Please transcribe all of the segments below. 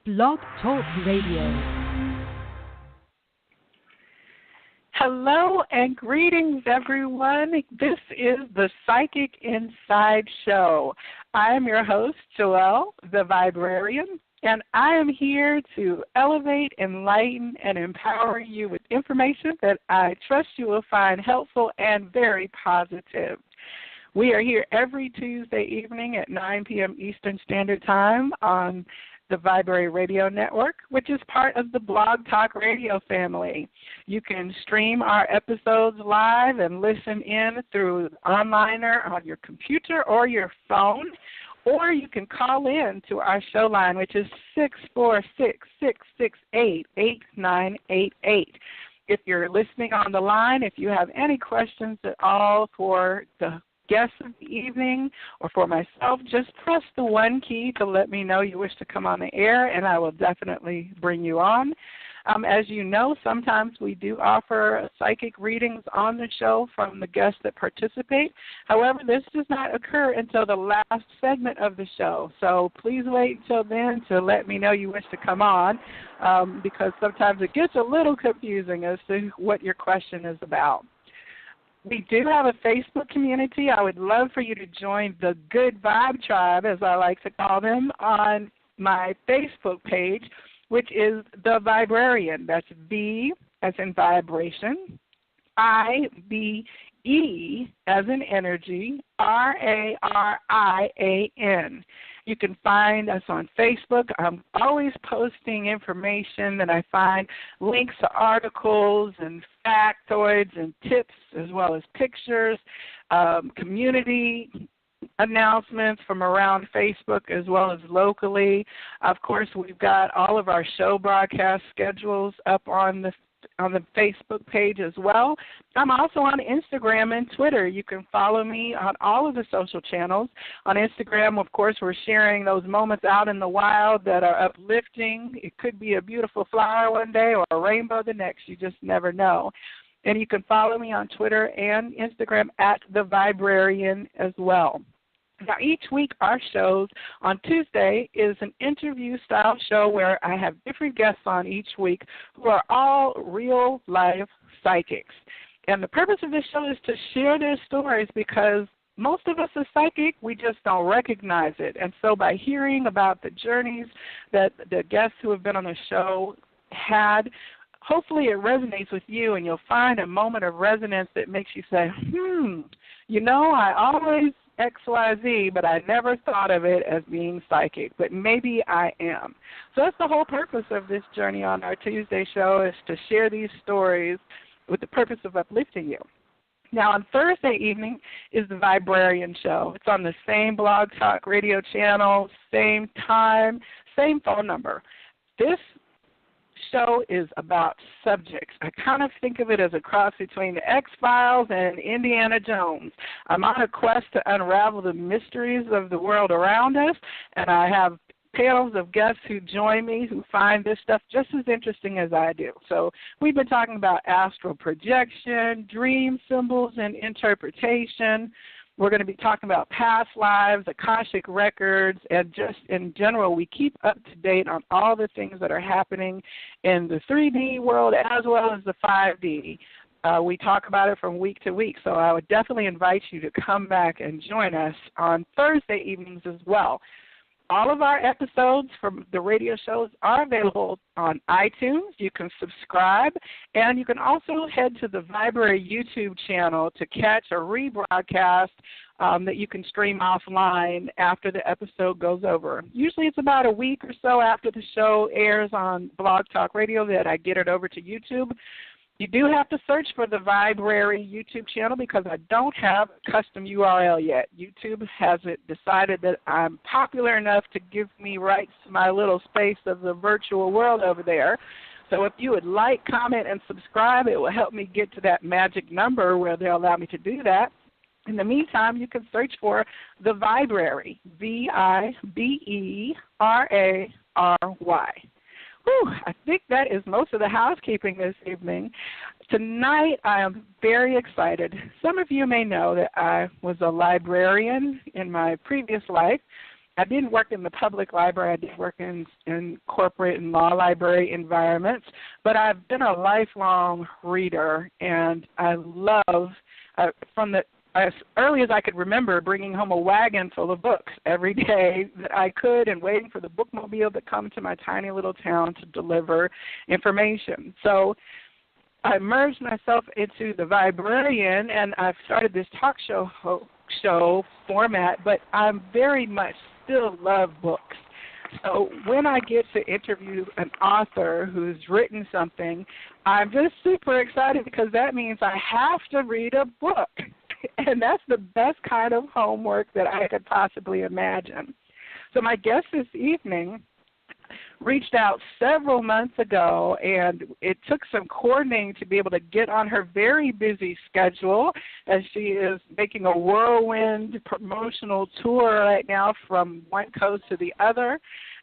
Blog Talk Radio. Hello and greetings, everyone. This is the Psychic Inside Show. I am your host, Joelle, the Vibrarian, and I am here to elevate, enlighten, and empower you with information that I trust you will find helpful and very positive. We are here every Tuesday evening at 9 p.m. Eastern Standard Time on the Vibrary Radio Network, which is part of the Blog Talk Radio family. You can stream our episodes live and listen in through onliner on your computer or your phone, or you can call in to our show line, which is 646-668-8988. If you're listening on the line, if you have any questions at all for the guests of the evening or for myself, just press the 1 key to let me know you wish to come on the air, and I will definitely bring you on. As you know, sometimes we do offer psychic readings on the show from the guests that participate. However, this does not occur until the last segment of the show, so please wait until then to let me know you wish to come on, because sometimes it gets a little confusing as to what your question is about. We do have a Facebook community. I would love for you to join the Good Vibe Tribe, as I like to call them, on my Facebook page, which is The Vibrarian. That's V as in vibration, I-B-E as in energy, R-A-R-I-A-N. You can find us on Facebook. I'm always posting information that I find, links to articles and factoids and tips, as well as pictures, community announcements from around Facebook as well as locally. Of course, we've got all of our show broadcast schedules up on the Facebook page as well. I'm also on Instagram and Twitter. You can follow me on all of the social channels. On Instagram, of course, we're sharing those moments out in the wild that are uplifting. It could be a beautiful flower one day or a rainbow the next. You just never know. And you can follow me on Twitter and Instagram at The Vibrarian as well. Now, each week our shows on Tuesday is an interview-style show where I have different guests on each week who are all real-life psychics. And the purpose of this show is to share their stories because most of us are psychic, we just don't recognize it. And so by hearing about the journeys that the guests who have been on the show had, hopefully it resonates with you and you'll find a moment of resonance that makes you say, I always XYZ, but I never thought of it as being psychic, but maybe I am. So that's the whole purpose of this journey on our Tuesday show, is to share these stories with the purpose of uplifting you. Now, on Thursday evening is the Vibrarian Show. It's on the same Blog Talk Radio channel, same time, same phone number. This show is about subjects. I kind of think of it as a cross between the X-Files and Indiana Jones. I'm on a quest to unravel the mysteries of the world around us, and I have panels of guests who join me who find this stuff just as interesting as I do. So we've been talking about astral projection, dream symbols and interpretation. We're going to be talking about past lives, Akashic records, and just in general, we keep up to date on all the things that are happening in the 3D world as well as the 5D. We talk about it from week to week, so I would definitely invite you to come back and join us on Thursday evenings as well. All of our episodes from the radio shows are available on iTunes. You can subscribe, and you can also head to the Vibrary YouTube channel to catch a rebroadcast that you can stream offline after the episode goes over. Usually it's about a week or so after the show airs on Blog Talk Radio that I get it over to YouTube. You do have to search for the Vibrary YouTube channel because I don't have a custom URL yet. YouTube hasn't decided that I'm popular enough to give me rights to my little space of the virtual world over there. So if you would like, comment, and subscribe, it will help me get to that magic number where they'll allow me to do that. In the meantime, you can search for The Vibrary, V-I-B-E-R-A-R-Y. I think that is most of the housekeeping this evening. Tonight I am very excited. Some of you may know that I was a librarian in my previous life. I didn't work in the public library. I did work in corporate and law library environments, but I've been a lifelong reader, and I love, as early as I could remember, bringing home a wagon full of books every day that I could and waiting for the bookmobile to come to my tiny little town to deliver information. So I immersed myself into the librarian, and I've started this talk show format, but I'm very much still love books. So when I get to interview an author who's written something, I'm just super excited because that means I have to read a book. And that's the best kind of homework that I could possibly imagine. So my guest this evening reached out several months ago, and it took some coordinating to be able to get on her very busy schedule, as she is making a whirlwind promotional tour right now from one coast to the other.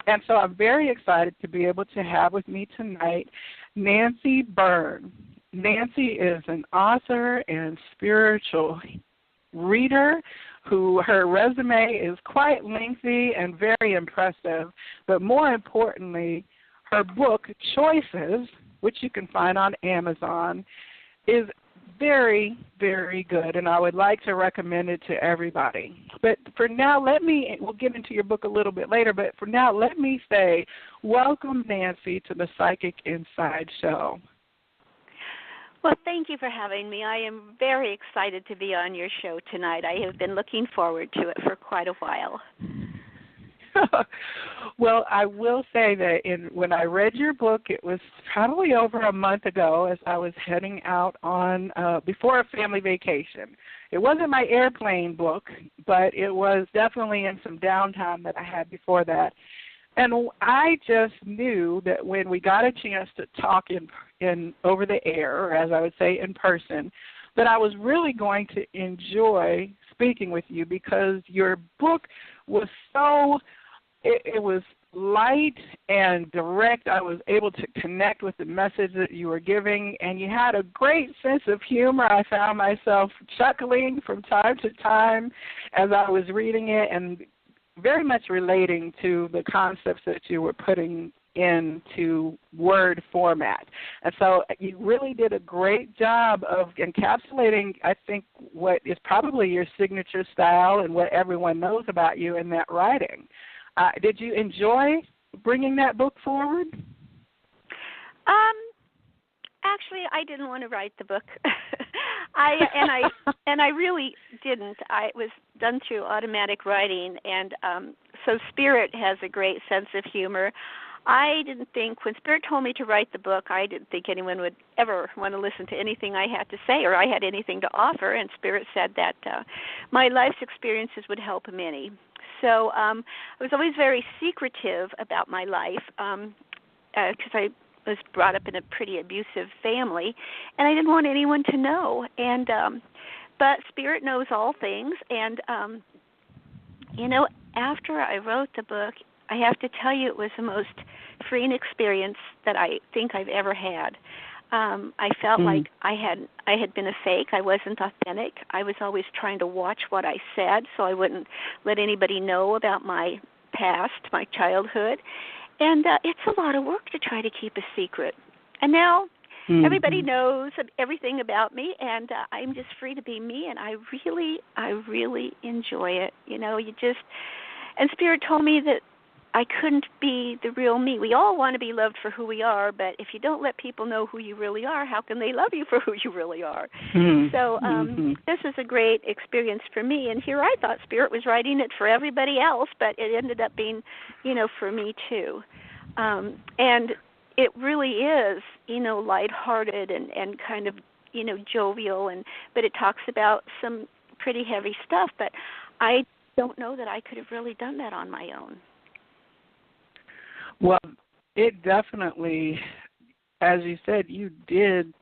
And so I'm very excited to be able to have with me tonight Nancy Byrne. Nancy is an author and spiritual reader who her resume is quite lengthy and very impressive, but more importantly, her book, Choices, which you can find on Amazon, is very, very good, and I would like to recommend it to everybody. But for now, we'll get into your book a little bit later, but for now, let me say, welcome, Nancy, to the Psychic Inside Show. Well, thank you for having me. I am very excited to be on your show tonight. I have been looking forward to it for quite a while. Well, I will say that when I read your book, it was probably over a month ago as I was heading out on before a family vacation. It wasn't my airplane book, but it was definitely in some downtime that I had before that. And I just knew that when we got a chance to talk in over the air, or as I would say in person, that I was really going to enjoy speaking with you because your book was it was light and direct. I was able to connect with the message that you were giving, and you had a great sense of humor. I found myself chuckling from time to time as I was reading it and very much relating to the concepts that you were putting into word format. And so you really did a great job of encapsulating, I think, what is probably your signature style and what everyone knows about you in that writing. Did you enjoy bringing that book forward? Actually, I didn't want to write the book. I really didn't. It was done through automatic writing, and so Spirit has a great sense of humor. I didn't think, when Spirit told me to write the book, I didn't think anyone would ever want to listen to anything I had to say or I had anything to offer, and Spirit said that my life's experiences would help many. So I was always very secretive about my life because I was brought up in a pretty abusive family, and I didn't want anyone to know. And but Spirit knows all things, and after I wrote the book, I have to tell you it was the most freeing experience that I think I've ever had. I felt like I had been a fake. I wasn't authentic. I was always trying to watch what I said so I wouldn't let anybody know about my past, my childhood. And it's a lot of work to try to keep a secret. And now everybody knows everything about me, and I'm just free to be me, and I really enjoy it. And Spirit told me that I couldn't be the real me. We all want to be loved for who we are, but if you don't let people know who you really are, how can they love you for who you really are? So this is a great experience for me, and here I thought Spirit was writing it for everybody else, but it ended up being, for me too. And it really is, lighthearted and kind of, jovial, but it talks about some pretty heavy stuff, but I don't know that I could have really done that on my own. Well, it definitely, as you said, you did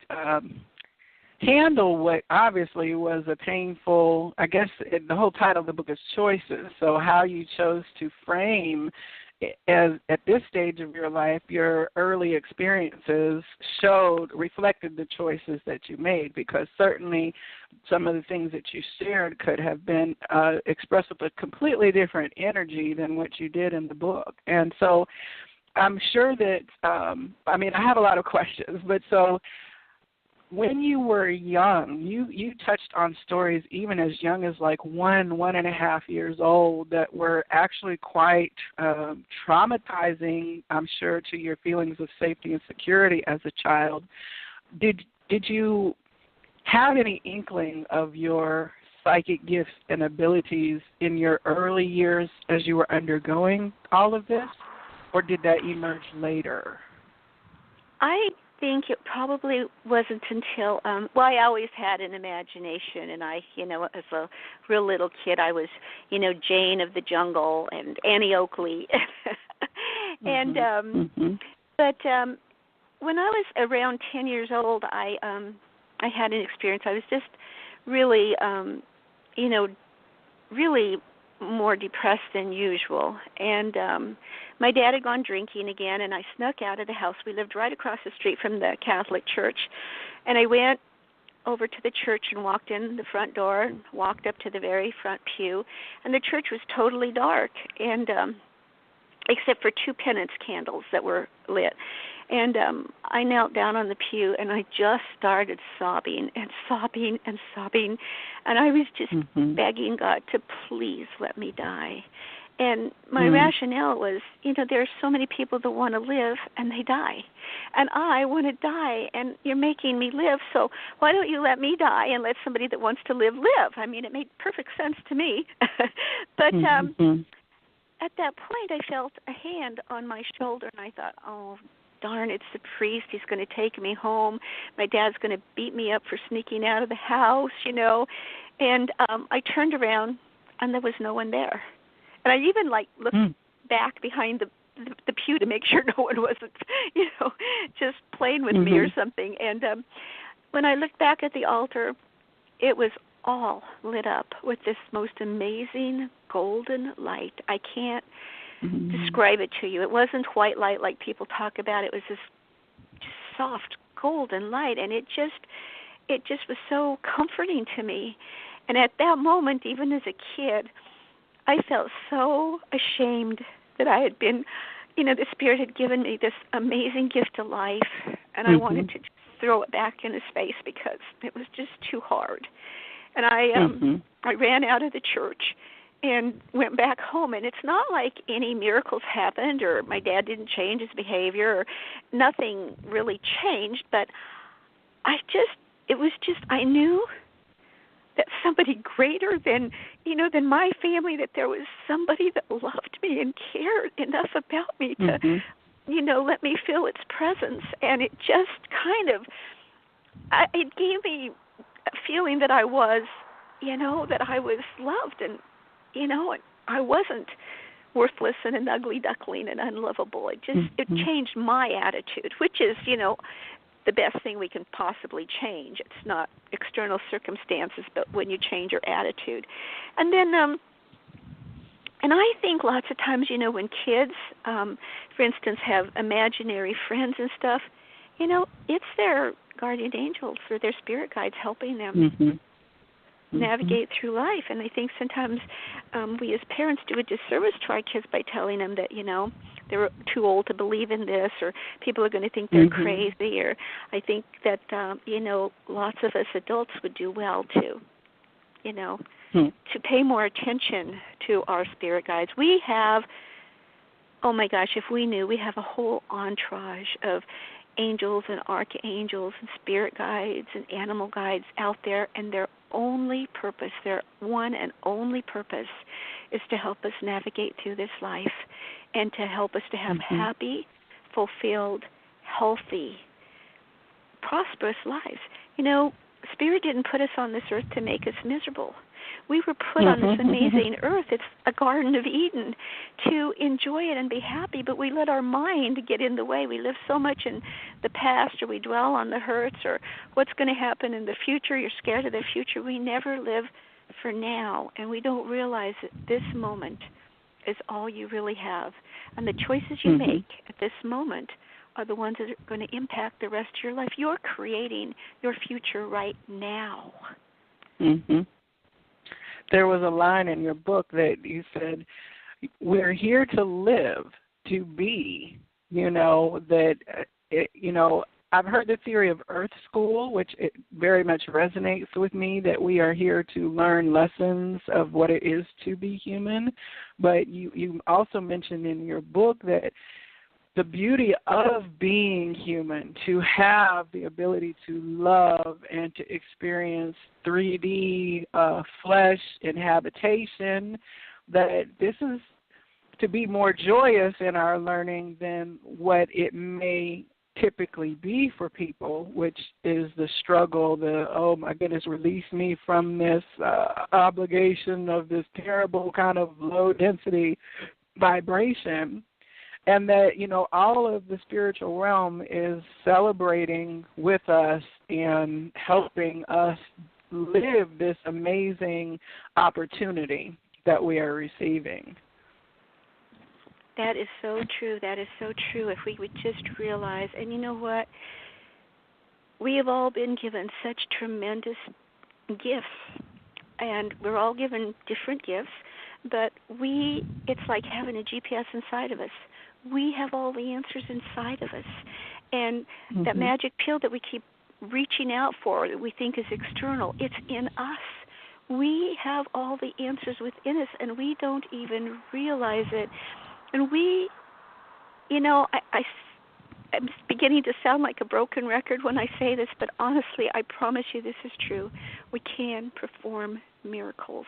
handle what obviously was a painful, I guess the whole title of the book is Choices, so how you chose to frame at this stage of your life, your early experiences reflected the choices that you made, because certainly some of the things that you shared could have been expressed with a completely different energy than what you did in the book. And so I'm sure that, I have a lot of questions, but so when you were young, you touched on stories even as young as like 1.5 years old that were actually quite traumatizing, I'm sure, to your feelings of safety and security as a child. Did you have any inkling of your psychic gifts and abilities in your early years as you were undergoing all of this, or did that emerge later? I think it probably wasn't until, I always had an imagination, and I, as a real little kid, I was, Jane of the Jungle and Annie Oakley. And, but when I was around 10 years old, I had an experience. I was just really, really more depressed than usual. And my dad had gone drinking again, and I snuck out of the house. We lived right across the street from the Catholic church. And I went over to the church and walked in the front door and walked up to the very front pew. And the church was totally dark, and except for 2 penance candles that were lit. And I knelt down on the pew, and I just started sobbing and sobbing and sobbing. And I was just begging God to please let me die. And my rationale was, there are so many people that want to live, and they die. And I want to die, and you're making me live, so why don't you let me die and let somebody that wants to live live? I mean, it made perfect sense to me. But at that point, I felt a hand on my shoulder, and I thought, oh, darn, it's the priest. He's going to take me home. My dad's going to beat me up for sneaking out of the house, And I turned around, and there was no one there. And I even, looked back behind the pew to make sure no one wasn't, just playing with me or something. And when I looked back at the altar, it was all lit up with this most amazing golden light. I can't describe it to you. It wasn't white light like people talk about. It was this just soft golden light, and it just was so comforting to me. And at that moment, even as a kid, I felt so ashamed that I had been, the Spirit had given me this amazing gift of life, and I wanted to just throw it back in his face because it was just too hard. And I ran out of the church and went back home. And it's not like any miracles happened or my dad didn't change his behavior or nothing really changed, but I knew that somebody greater than my family, that there was somebody that loved me and cared enough about me to, let me feel its presence. And it just it gave me a feeling that I was, that I was loved and, and I wasn't worthless and an ugly duckling and unlovable. It changed my attitude, which is, the best thing we can possibly change. It's not external circumstances, but when you change your attitude. And then, and I think lots of times, when kids, for instance, have imaginary friends and stuff, it's their guardian angels or their spirit guides helping them navigate through life. And I think sometimes we as parents do a disservice to our kids by telling them that, they're too old to believe in this, or people are going to think they're crazy, or I think that, lots of us adults would do well to, to pay more attention to our spirit guides. We have, oh my gosh, if we knew, we have a whole entourage of angels and archangels and spirit guides and animal guides out there, and their only purpose, their one and only purpose, is to help us navigate through this life and to help us to have happy, fulfilled, healthy, prosperous lives. Spirit didn't put us on this earth to make us miserable. We were put on this amazing earth. It's a Garden of Eden to enjoy it and be happy, but we let our mind get in the way. We live so much in the past, or we dwell on the hurts, or what's going to happen in the future. You're scared of the future. We never live for now, and we don't realize that this moment is all you really have. And the choices you make at this moment are the ones that are going to impact the rest of your life. You're creating your future right now. There was a line in your book that you said, we're here to live, to be, I've heard the theory of Earth School, which it very much resonates with me, that we are here to learn lessons of what it is to be human. But you also mentioned in your book that the beauty of being human, to have the ability to love and to experience 3D flesh inhabitation, that this is to be more joyous in our learning than what it may typically be for people, which is the struggle, oh my goodness, release me from this obligation of this terrible kind of low density vibration. And that, all of the spiritual realm is celebrating with us and helping us live this amazing opportunity that we are receiving. That is so true. That is so true. If we would just realize, and you know what? We have all been given such tremendous gifts, and we're all given different gifts, but it's like having a GPS inside of us. We have all the answers inside of us. And that magic pill that we keep reaching out for, that we think is external, it's in us. We have all the answers within us, and we don't even realize it. And I'm beginning to sound like a broken record when I say this, but honestly, I promise you this is true. We can perform miracles,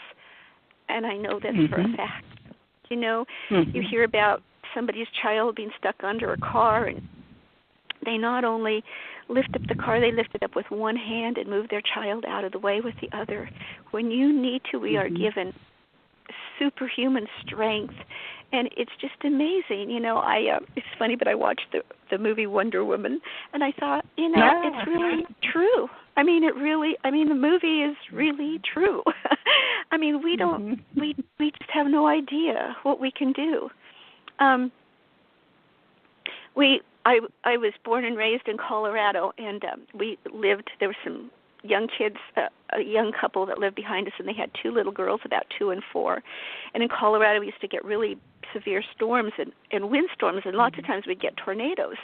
and I know this for a fact. You hear about somebody's child being stuck under a car, and they not only lift up the car, they lift it up with one hand and move their child out of the way with the other. When you need to, we are given superhuman strength, and it's just amazing. It's funny, but I watched the movie Wonder Woman, and I thought, it's really true. The movie is really true. We just have no idea what we can do. I was born and raised in Colorado, and there were some young kids, a young couple that lived behind us, and they had two little girls, about 2 and 4. And in Colorado, we used to get really severe storms and windstorms, and lots of times we'd get tornadoes.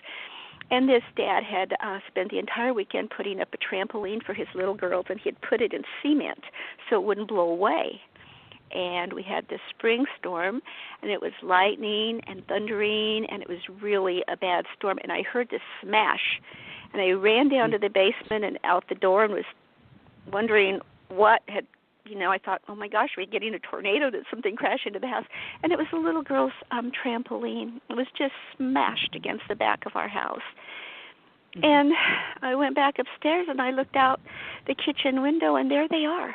And this dad had spent the entire weekend putting up a trampoline for his little girls, and he had put it in cement so it wouldn't blow away. And we had this spring storm, and it was lightning and thundering, and it was really a bad storm. And I heard this smash, and I ran down to the basement and out the door and was wondering what had, I thought, oh my gosh, are we getting a tornado? Did something crash into the house? And it was the little girl's trampoline. It was just smashed against the back of our house. And I went back upstairs, and I looked out the kitchen window, and there they are,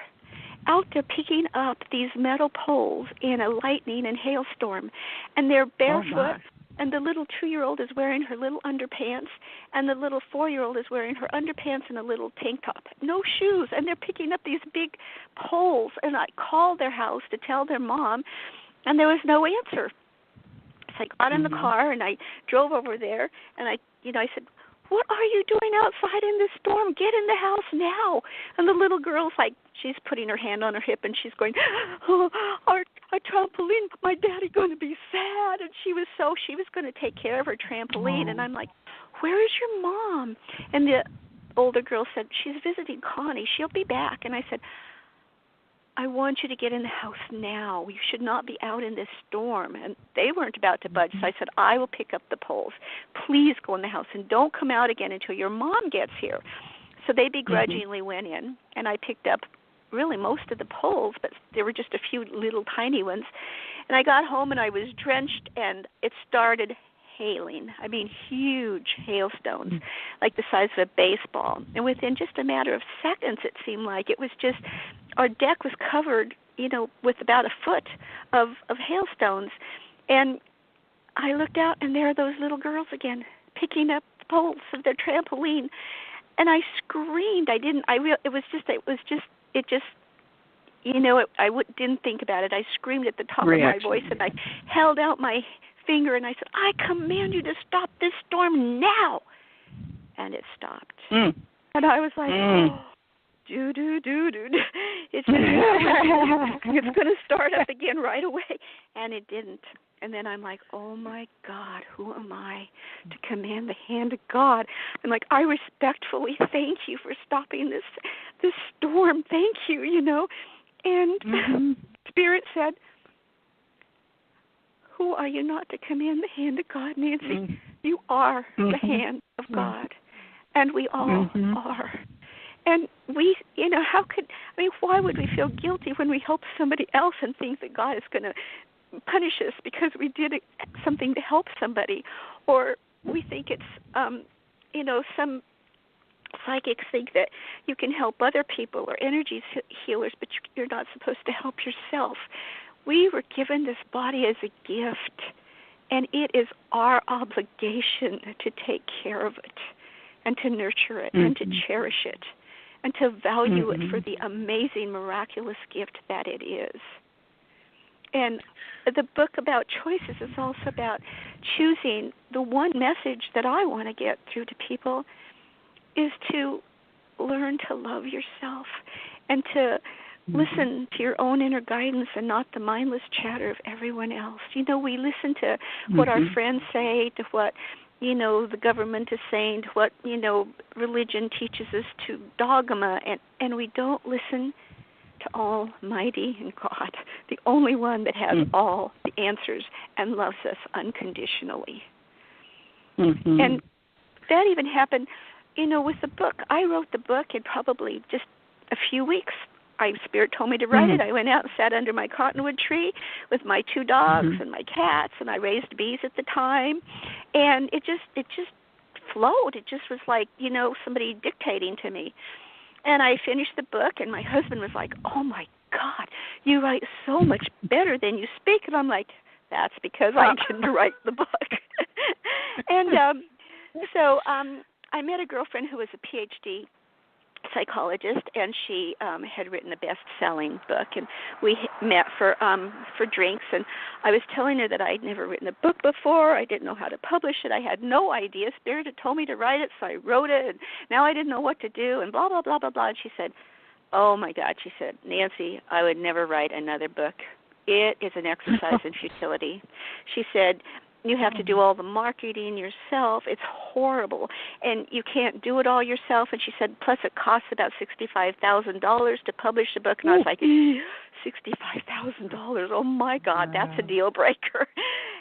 out there picking up these metal poles in a lightning and hailstorm, and they're barefoot, and the little 2-year-old is wearing her little underpants, and the little 4-year-old is wearing her underpants and a little tank top, no shoes, and they're picking up these big poles. And I called their house to tell their mom, and there was no answer. So I got in the car, and I drove over there, and I said, what are you doing outside in this storm? Get in the house now. And the little girl's like, she's putting her hand on her hip, and she's going, oh, our trampoline, my daddy's going to be sad. And she was going to take care of her trampoline. And I'm like, where is your mom? And the older girl said, she's visiting Connie. She'll be back. And I said, I want you to get in the house now. You should not be out in this storm. And they weren't about to budge, so I said, I will pick up the poles. Please go in the house, and don't come out again until your mom gets here. So they begrudgingly went in, and I picked up really most of the poles, but there were just a few little tiny ones. And I got home, and I was drenched, and it started hailing. Huge hailstones, like the size of a baseball. And within just a matter of seconds, it seemed like, it was just, our deck was covered, with about a foot of hailstones. And I looked out, and there are those little girls again, picking up the poles of their trampoline. And I screamed. didn't think about it. I screamed at the top of my voice, and I held out my finger, and I said, I command you to stop this storm now. And it stopped. And I was like, it's going to start up again right away. And it didn't. And then I'm like, oh, my God, who am I to command the hand of God? I'm like, I respectfully thank you for stopping this storm. Thank you, And Spirit said, who are you not to command the hand of God, Nancy? You are the hand of God. And we all are. And we, why would we feel guilty when we help somebody else and think that God is going to punish us because we did something to help somebody? Or we think it's, some psychics think that you can help other people or energy healers, but you're not supposed to help yourself. We were given this body as a gift, and it is our obligation to take care of it and to nurture it and to cherish it and to value it for the amazing, miraculous gift that it is. And the book about choices is also about choosing. The one message that I want to get through to people is to learn to love yourself and to listen to your own inner guidance and not the mindless chatter of everyone else. We listen to what our friends say, to what, the government is saying, to what, religion teaches us, to dogma, and we don't listen to Almighty and God, the only one that has all the answers and loves us unconditionally. And that even happened, with the book. I wrote the book in probably just a few weeks. Spirit told me to write it. I went out and sat under my cottonwood tree with my 2 dogs and my cats, and I raised bees at the time. And it just flowed. It just was like, somebody dictating to me. And I finished the book, and my husband was like, oh, my God, you write so much better than you speak. And I'm like, that's because I didn't write the book. And so I met a girlfriend who was a PhD psychologist, and she had written a best-selling book, and we met for drinks, and I was telling her that I'd never written a book before. I didn't know how to publish it. I had no idea. Spirit had told me to write it, so I wrote it, and now I didn't know what to do, and blah, blah, blah, blah, blah. And she said, oh, my God, she said, Nancy, I would never write another book. It is an exercise in futility. She said, you have to do all the marketing yourself. It's horrible. And you can't do it all yourself. And she said, plus it costs about $65,000 to publish the book. And I was like, $65,000. Oh, my God, that's a deal breaker.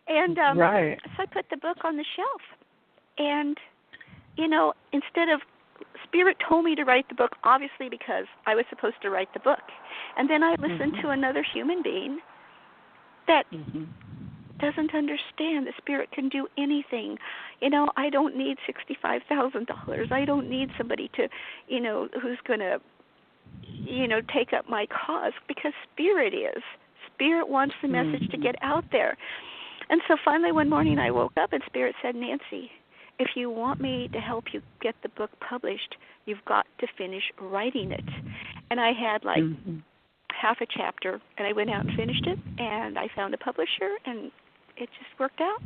And so I put the book on the shelf. And, instead of Spirit told me to write the book, obviously, because I was supposed to write the book. And then I listened to another human being that doesn't understand that Spirit can do anything. I don't need $65,000. I don't need somebody to, who's going to, take up my cause, because Spirit is. Spirit wants the message to get out there. And so finally one morning I woke up and Spirit said, Nancy, if you want me to help you get the book published, you've got to finish writing it. And I had like half a chapter, and I went out and finished it, and I found a publisher, and it just worked out.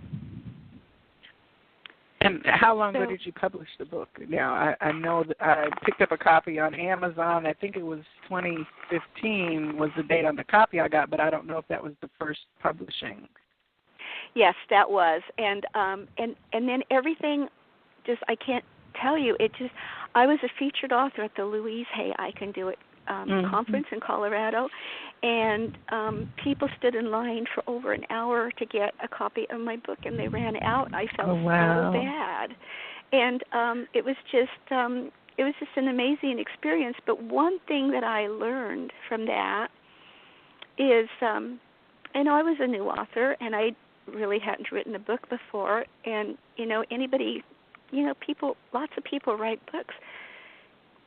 And how long ago did you publish the book? Now, I know that I picked up a copy on Amazon. I think it was 2015 was the date on the copy I got, but I don't know if that was the first publishing. Yes, that was. And then everything just, I can't tell you. It just, I was a featured author at the Louise Hay I Can Do It conference in Colorado, and people stood in line for over an hour to get a copy of my book, and they ran out. I felt so bad, and it was just an amazing experience. But one thing that I learned from that is, I was a new author, and I really hadn't written a book before, and anybody, people, lots of people write books.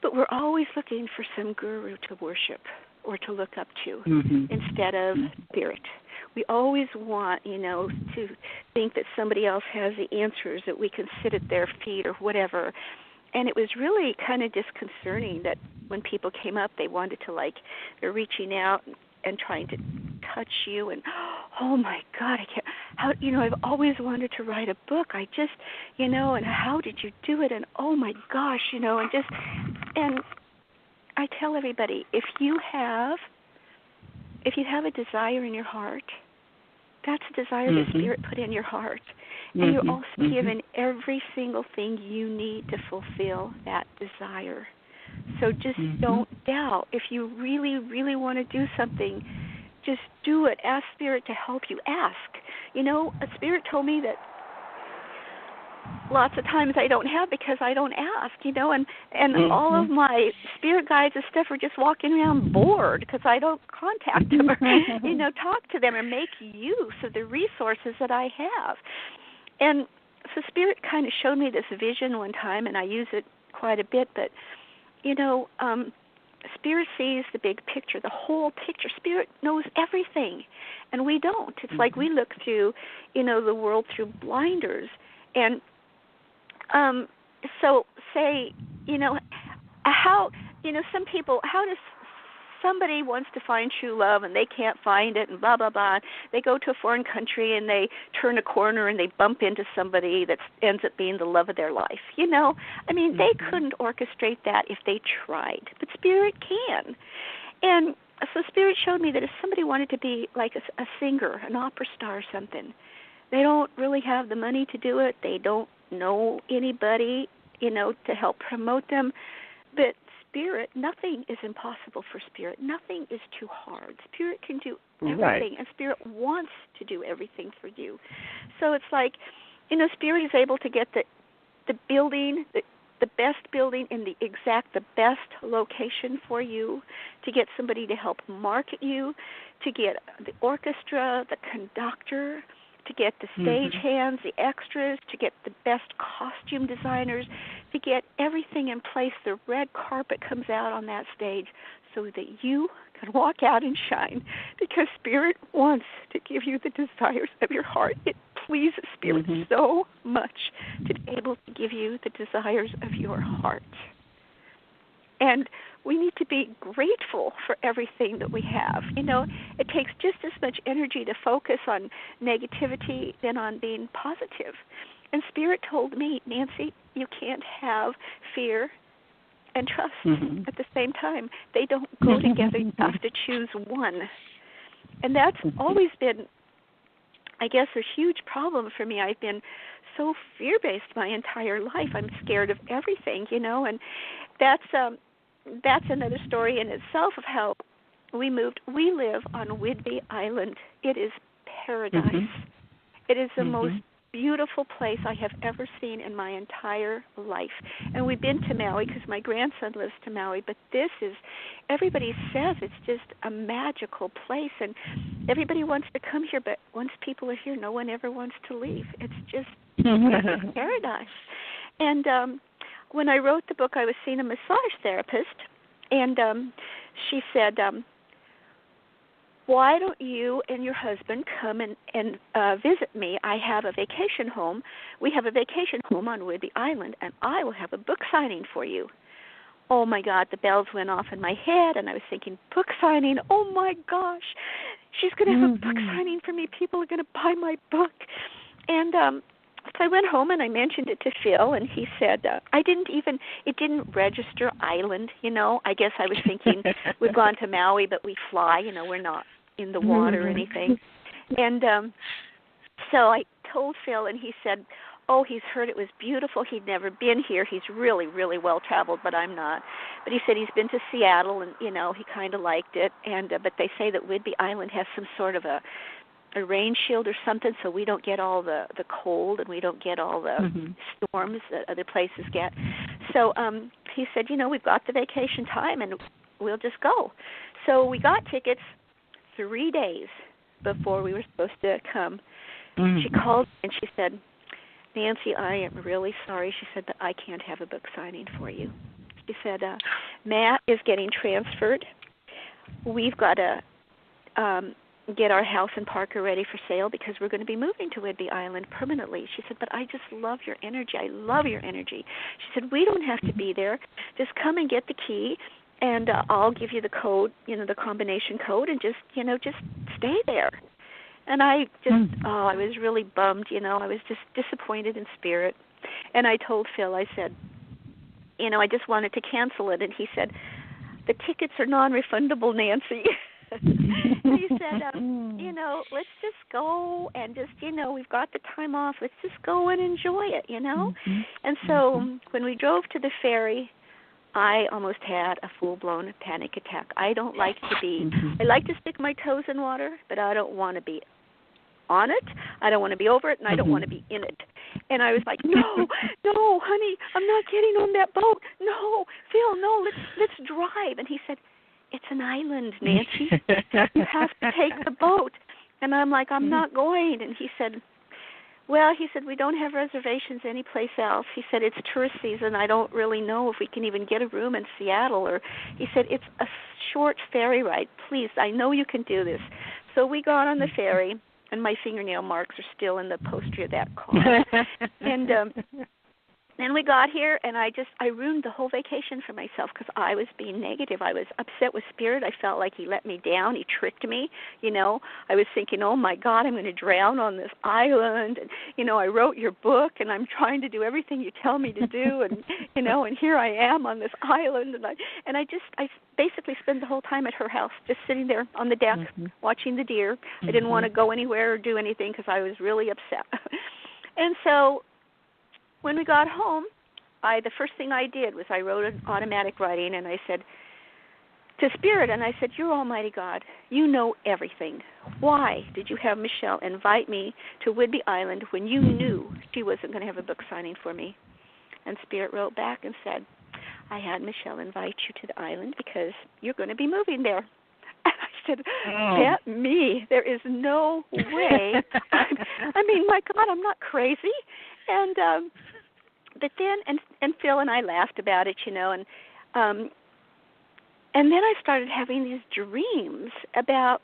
But we're always looking for some guru to worship or to look up to instead of Spirit. We always want, to think that somebody else has the answers, that we can sit at their feet or whatever. And it was really kind of disconcerting that when people came up, they wanted to, like, they're reaching out and trying to touch you, and oh my God, I can't. How, I've always wanted to write a book. I just, and how did you do it? And oh my gosh, and I tell everybody, if you have a desire in your heart, that's a desire that Spirit put in your heart. And you're also given every single thing you need to fulfill that desire. So just don't doubt. If you really, really want to do something, just do it. Ask Spirit to help you. Ask. A Spirit told me that lots of times I don't have because I don't ask, and all of my spirit guides and stuff are just walking around bored because I don't contact them or, talk to them or make use of the resources that I have. And so Spirit kind of showed me this vision one time, and I use it quite a bit, but, Spirit sees the big picture, the whole picture. Spirit knows everything, and we don't. It's like we look through, the world through blinders. And so say, how, some people, how does somebody wants to find true love and they can't find it and blah, blah, blah. They go to a foreign country and they turn a corner and they bump into somebody that ends up being the love of their life. They couldn't orchestrate that if they tried, but Spirit can. And so Spirit showed me that if somebody wanted to be like a singer, an opera star or something, they don't really have the money to do it. They don't know anybody, to help promote them. But Spirit, nothing is impossible for Spirit. Nothing is too hard. Spirit can do everything, and Spirit wants to do everything for you. So it's like, Spirit is able to get the building, the best building in the best location for you, to get somebody to help market you, to get the orchestra, the conductor, to get the stage hands, the extras, to get the best costume designers, to get everything in place. The red carpet comes out on that stage so that you can walk out and shine, because Spirit wants to give you the desires of your heart. It pleases Spirit so much to be able to give you the desires of your heart. And we need to be grateful for everything that we have. It takes just as much energy to focus on negativity than on being positive. And Spirit told me, Nancy, you can't have fear and trust at the same time. They don't go together. You have to choose one. And that's always been, I guess, a huge problem for me. I've been so fear-based my entire life. I'm scared of everything, and that's another story in itself of how we moved. We live on Whidbey Island. It is paradise. It is the most beautiful place I have ever seen in my entire life. And we've been to Maui because my grandson lives to Maui, but this is, everybody says it's just a magical place, and everybody wants to come here, but once people are here, no one ever wants to leave. It's just paradise. And when I wrote the book, I was seeing a massage therapist, and she said, why don't you and your husband come and visit me? I have a vacation home. We have a vacation home on Whidbey Island, and I will have a book signing for you. Oh, my God, the bells went off in my head, and I was thinking, book signing? Oh, my gosh, she's going to have a book signing for me. People are going to buy my book. And so I went home and I mentioned it to Phil, and he said, it didn't register island, I guess I was thinking we've gone to Maui, but we fly, we're not in the water or anything. And so I told Phil, and he said, he's heard it was beautiful. He'd never been here. He's really, really well-traveled, but I'm not. But he said he's been to Seattle, and, he kind of liked it. And but they say that Whidbey Island has some sort of a rain shield or something, so we don't get all the cold and we don't get all the storms that other places get. So he said, we've got the vacation time and we'll just go. So we got tickets 3 days before we were supposed to come. She called and she said, Nancy, I am really sorry. She said that I can't have a book signing for you. She said, Matt is getting transferred. We've got to get our house in Parker ready for sale because we're going to be moving to Whidbey Island permanently. She said, but I just love your energy. I love your energy. She said, we don't have to be there. Just come and get the key, and I'll give you the code, the combination code, and just stay there. And I I was really bummed, I was just disappointed in spirit. And I told Phil, I said, I just wanted to cancel it. And he said, the tickets are non-refundable, Nancy. He said, let's just go and just, we've got the time off. Let's just go and enjoy it, And so when we drove to the ferry, I almost had a full-blown panic attack. I don't like to be, I like to stick my toes in water, but I don't want to be on it. I don't want to be over it, and I don't want to be in it. And I was like, no, honey, I'm not getting on that boat. No, Phil, no, let's drive. And he said, it's an island, Nancy. You have to take the boat. And I'm like, I'm not going. And he said, we don't have reservations anyplace else. He said, it's tourist season. I don't really know if we can even get a room in Seattle. Or he said, it's a short ferry ride. Please, I know you can do this. So we got on the ferry, and my fingernail marks are still in the upholstery of that car. And then we got here, and I ruined the whole vacation for myself because I was being negative. I was upset with Spirit. I felt like he let me down. He tricked me, I was thinking, oh, my God, I'm going to drown on this island. And, I wrote your book, and I'm trying to do everything you tell me to do. And, and here I am on this island. And I basically spent the whole time at her house, just sitting there on the deck watching the deer. I didn't want to go anywhere or do anything because I was really upset. And so when we got home, the first thing I did was I wrote an automatic writing, and I said to Spirit, and I said, you're Almighty God. You know everything. Why did you have Michelle invite me to Whidbey Island when you knew she wasn't going to have a book signing for me? And Spirit wrote back and said, I had Michelle invite you to the island because you're going to be moving there. And I said, bet me. There is no way. I mean, my God, I'm not crazy. And but then, and Phil and I laughed about it, and then I started having these dreams about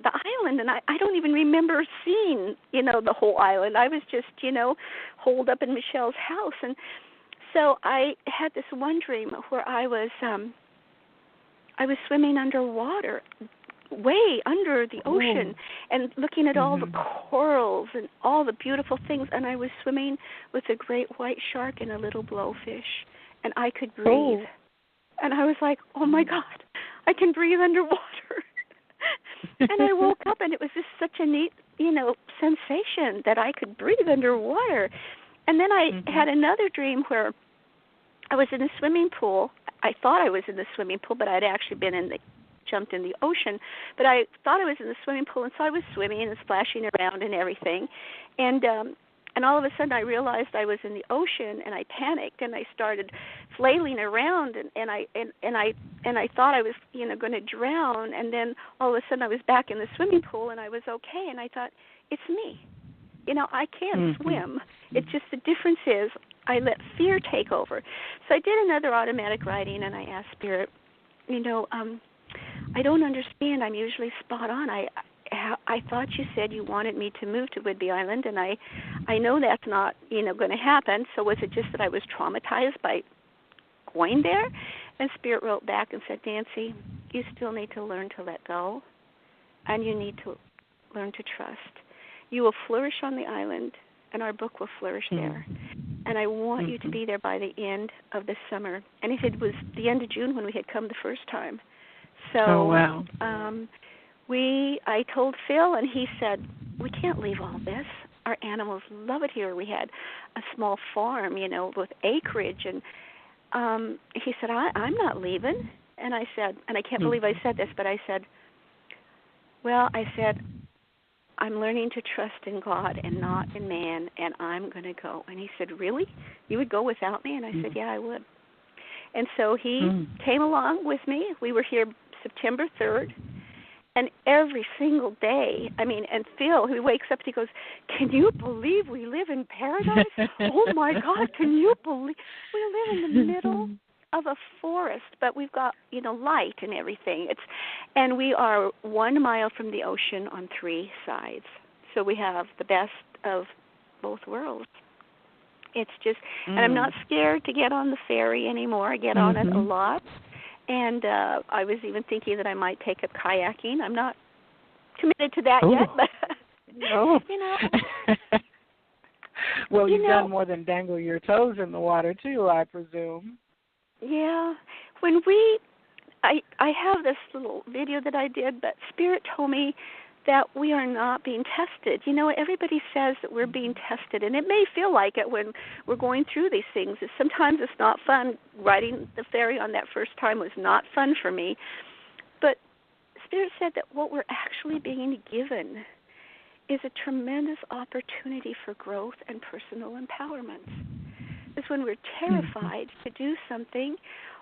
the island, and I don't even remember seeing, the whole island. I was just, holed up in Michelle's house, and so I had this one dream where I was swimming underwater, way under the ocean, and looking at all the corals and all the beautiful things, and I was swimming with a great white shark and a little blowfish, and I could breathe. And I was like, oh my God, I can breathe underwater. And I woke up, and it was just such a neat, sensation that I could breathe underwater. And then I had another dream where I was in a swimming pool. I thought I was in the swimming pool, but I'd actually jumped in the ocean, but I thought I was in the swimming pool, and so I was swimming and splashing around and everything, and all of a sudden I realized I was in the ocean, and I panicked, and I started flailing around, and I thought I was going to drown, and then all of a sudden I was back in the swimming pool, and I was okay, and I thought, it's me, I can swim. It's just the difference is I let fear take over. So I did another automatic writing, and I asked Spirit, I don't understand. I'm usually spot on. I thought you said you wanted me to move to Whidbey Island, and I know that's not, going to happen. So was it just that I was traumatized by going there? And Spirit wrote back and said, Nancy, you still need to learn to let go, and you need to learn to trust. You will flourish on the island, and our book will flourish there. And I want you to be there by the end of the summer. And he said it was the end of June when we had come the first time. So I told Phil, and he said, we can't leave all this. Our animals love it here. We had a small farm, with acreage. And he said, I'm not leaving. And I said, and I can't believe I said this, but I said, I'm learning to trust in God and not in man, and I'm going to go. And he said, really? You would go without me? And I said, yeah, I would. And so he came along with me. We were here September 3rd, and every single day, and Phil, he wakes up and he goes, can you believe we live in paradise? Oh, my God, can you believe we live in the middle of a forest, but we've got, light and everything. And we are 1 mile from the ocean on 3 sides. So we have the best of both worlds. It's just, and I'm not scared to get on the ferry anymore. I get on it a lot. And I was even thinking that I might take up kayaking. I'm not committed to that yet, but, Well, you've done more than dangle your toes in the water, too, I presume. Yeah. When I have this little video that I did, but Spirit told me that we are not being tested. Everybody says that we're being tested, and it may feel like it when we're going through these things. Sometimes it's not fun. Riding the ferry on that first time was not fun for me. But Spirit said that what we're actually being given is a tremendous opportunity for growth and personal empowerment. It's when we're terrified to do something,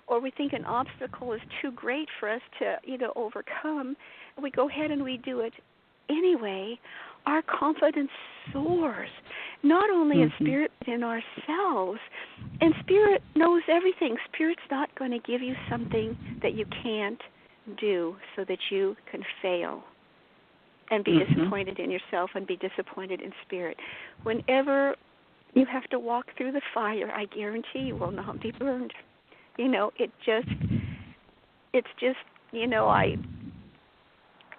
or we think an obstacle is too great for us to, overcome, and we go ahead and we do it anyway, our confidence soars, not only in Spirit, but in ourselves. And Spirit knows everything. Spirit's not going to give you something that you can't do so that you can fail and be disappointed in yourself and be disappointed in Spirit. Whenever you have to walk through the fire, I guarantee you will not be burned.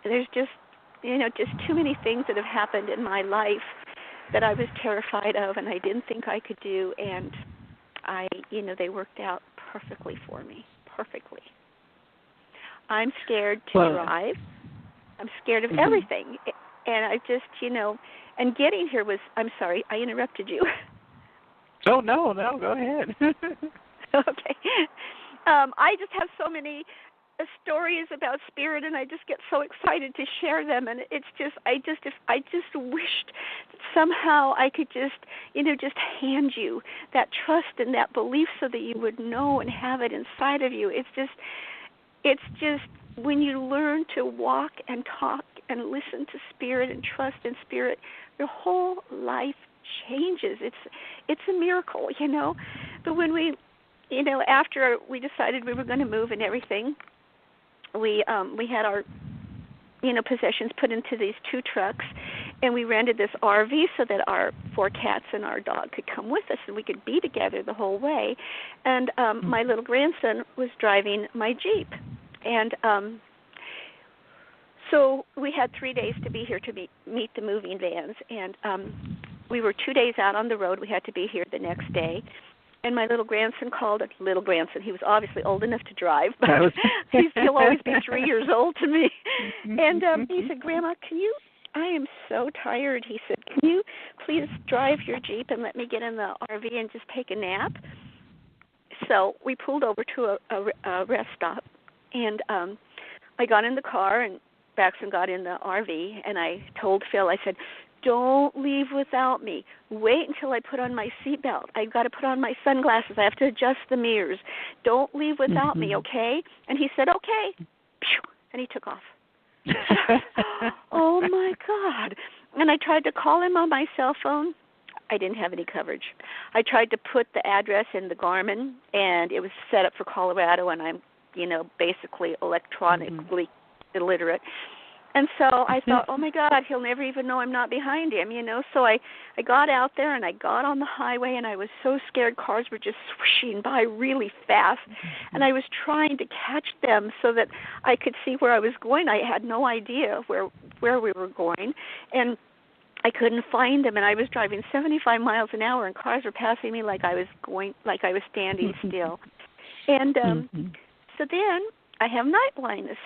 There's just too many things that have happened in my life that I was terrified of and I didn't think I could do, and they worked out perfectly for me, perfectly. I'm scared to drive. I'm scared of everything. And I just, and getting here was, I'm sorry, I interrupted you. Oh, no, go ahead. Okay. I just have so many stories about Spirit, and I just get so excited to share them. And it's just, I just wished that somehow I could just hand you that trust and that belief so that you would know and have it inside of you. It's just when you learn to walk and talk and listen to Spirit and trust in Spirit, your whole life changes. It's a miracle, But when we, after we decided we were going to move and everything, we had our, possessions put into these 2 trucks, and we rented this RV so that our 4 cats and our dog could come with us and we could be together the whole way. And my little grandson was driving my Jeep. And so we had 3 days to be here to meet the moving vans. And we were 2 days out on the road. We had to be here the next day. And my little grandson called. Little grandson, he was obviously old enough to drive, but he'll always be 3 years old to me. And he said, Grandma, I am so tired. He said, can you please drive your Jeep and let me get in the RV and just take a nap? So we pulled over to a rest stop. And I got in the car, and Braxton got in the RV, and I told Phil, I said, don't leave without me. Wait until I put on my seatbelt. I've got to put on my sunglasses. I have to adjust the mirrors. Don't leave without me, okay? And he said, okay. And he took off. Oh, my God. And I tried to call him on my cell phone. I didn't have any coverage. I tried to put the address in the Garmin, and it was set up for Colorado, and I'm basically electronically illiterate. And so I thought, oh, my God, he'll never even know I'm not behind him, So I got out there, and I got on the highway, and I was so scared. Cars were just swishing by really fast. And I was trying to catch them so that I could see where I was going. I had no idea where we were going. And I couldn't find them, and I was driving 75 miles an hour, and cars were passing me like I was standing still. And so then I have night blindness.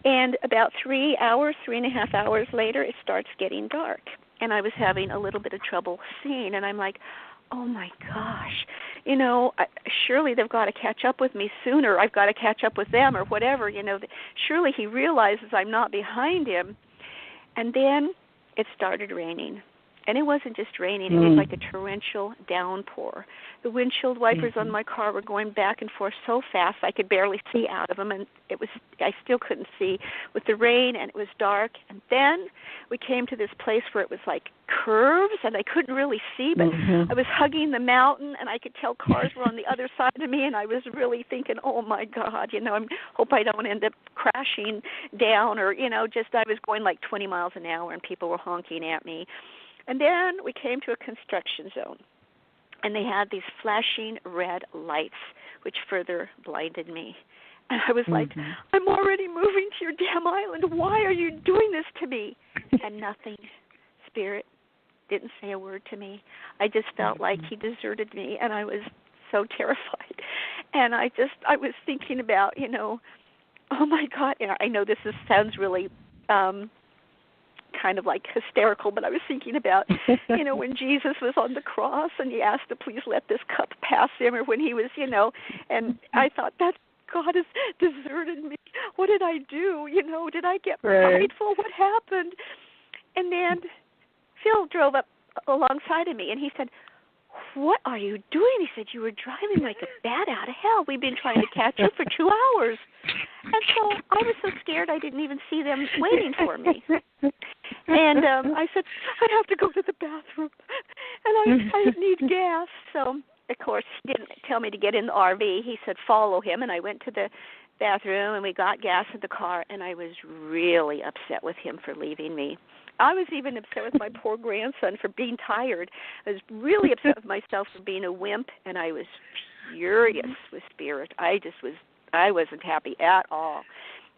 And about 3.5 hours later, it starts getting dark. And I was having a little bit of trouble seeing. And I'm like, oh, my gosh, surely they've got to catch up with me sooner. I've got to catch up with them or whatever. Surely he realizes I'm not behind him. And then it started raining. And it wasn't just raining, it was like a torrential downpour. The windshield wipers on my car were going back and forth so fast I could barely see out of them, and I still couldn't see with the rain, and it was dark. And then we came to this place where it was like curves, and I couldn't really see, but I was hugging the mountain, and I could tell cars were on the other side of me, and I was really thinking, oh my God, I hope I don't end up crashing down, or, just I was going like 20 miles an hour, and people were honking at me. And then we came to a construction zone, and they had these flashing red lights, which further blinded me. And I was like, I'm already moving to your damn island. Why are you doing this to me? And nothing. Spirit didn't say a word to me. I just felt like he deserted me, and I was so terrified. And I was thinking about, oh my God. And I know this sounds really kind of like hysterical, but I was thinking about, when Jesus was on the cross and he asked to please let this cup pass him, or when he was, and I thought, that God has deserted me. What did I do? Did I get prideful? What happened? And then Phil drove up alongside of me, and he said, what are you doing? He said, you were driving like a bat out of hell. We've been trying to catch you for 2 hours. And so I was so scared I didn't even see them waiting for me. And I said, I have to go to the bathroom, and I need gas. So, of course, he didn't tell me to get in the RV. He said, follow him, and I went to the bathroom, and we got gas in the car, and I was really upset with him for leaving me. I was even upset with my poor grandson for being tired. I was really upset with myself for being a wimp, and I was furious with Spirit. I wasn't happy at all.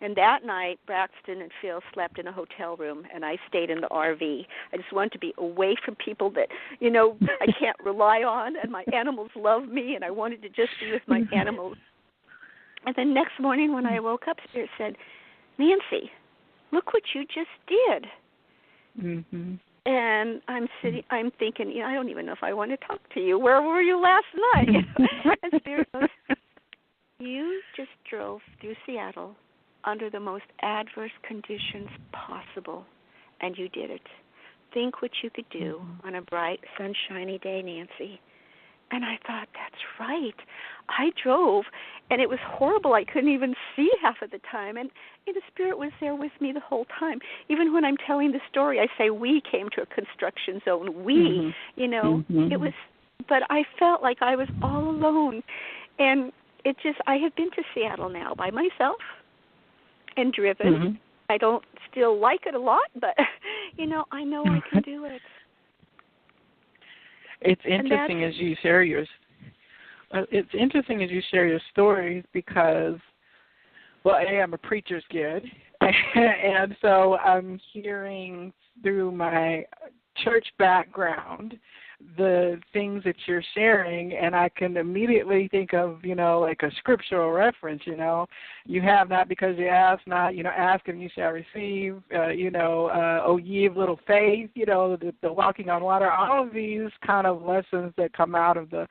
And that night, Braxton and Phil slept in a hotel room, and I stayed in the RV. I just wanted to be away from people that, I can't rely on, and my animals love me, and I wanted to just be with my animals. And then next morning when I woke up, Spirit said, Nancy, look what you just did. And I'm thinking, I don't even know if I want to talk to you. Where were you last night? And Spirit goes, you just drove through Seattle under the most adverse conditions possible, and you did it. Think what you could do on a bright, sunshiny day, Nancy. And I thought, that's right. I drove, and it was horrible. I couldn't even see half of the time, and the Spirit was there with me the whole time. Even when I'm telling the story, I say we came to a construction zone. It was, but I felt like I was all alone. And I have been to Seattle now by myself and driven. I don't still like it a lot, but, I know I can do it. It's interesting as you share your stories because, well, I'm a preacher's kid, and so I'm hearing through my church background the things that you're sharing, and I can immediately think of, like a scriptural reference, you have not because you ask not, ask and you shall receive, oh ye of little faith, the walking on water, all of these kind of lessons that come out of the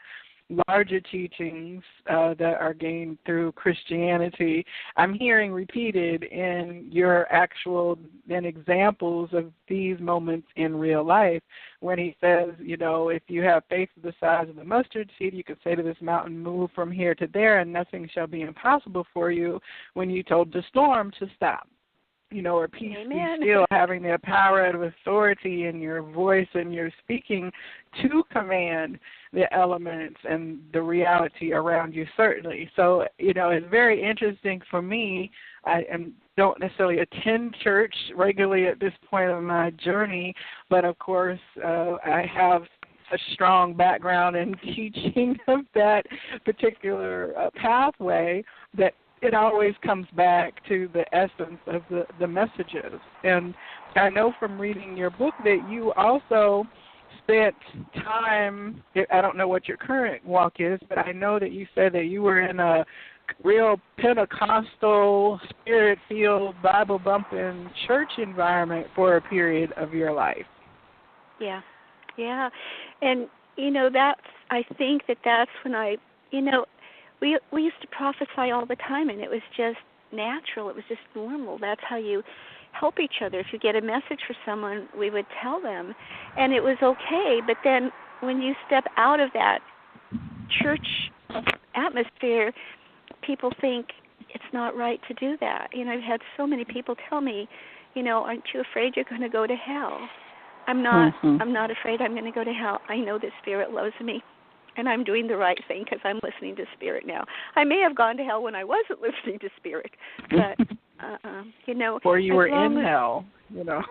larger teachings that are gained through Christianity, I'm hearing repeated in your actual examples of these moments in real life when he says, if you have faith the size of the mustard seed, you could say to this mountain, move from here to there, and nothing shall be impossible for you, when you told the storm to stop. Or peace be still, having the power and authority in your voice and your speaking to command the elements and the reality around you, certainly. So, it's very interesting for me. I don't necessarily attend church regularly at this point of my journey, but of course I have a strong background in teaching of that particular pathway that it always comes back to the essence of the messages. And I know from reading your book that you also spent time, I don't know what your current walk is, but I know that you said that you were in a real Pentecostal, spirit-filled, Bible-bumping church environment for a period of your life. Yeah. And, I think that's when we used to prophesy all the time, and it was just natural. It was just normal. That's how you help each other. If you get a message for someone, we would tell them, and it was okay. But then when you step out of that church atmosphere, people think it's not right to do that. I've had so many people tell me, aren't you afraid you're going to go to hell? I'm not. I'm not afraid I'm going to go to hell. I know the Spirit loves me, and I'm doing the right thing because I'm listening to Spirit now. I may have gone to hell when I wasn't listening to Spirit, but or you were in hell.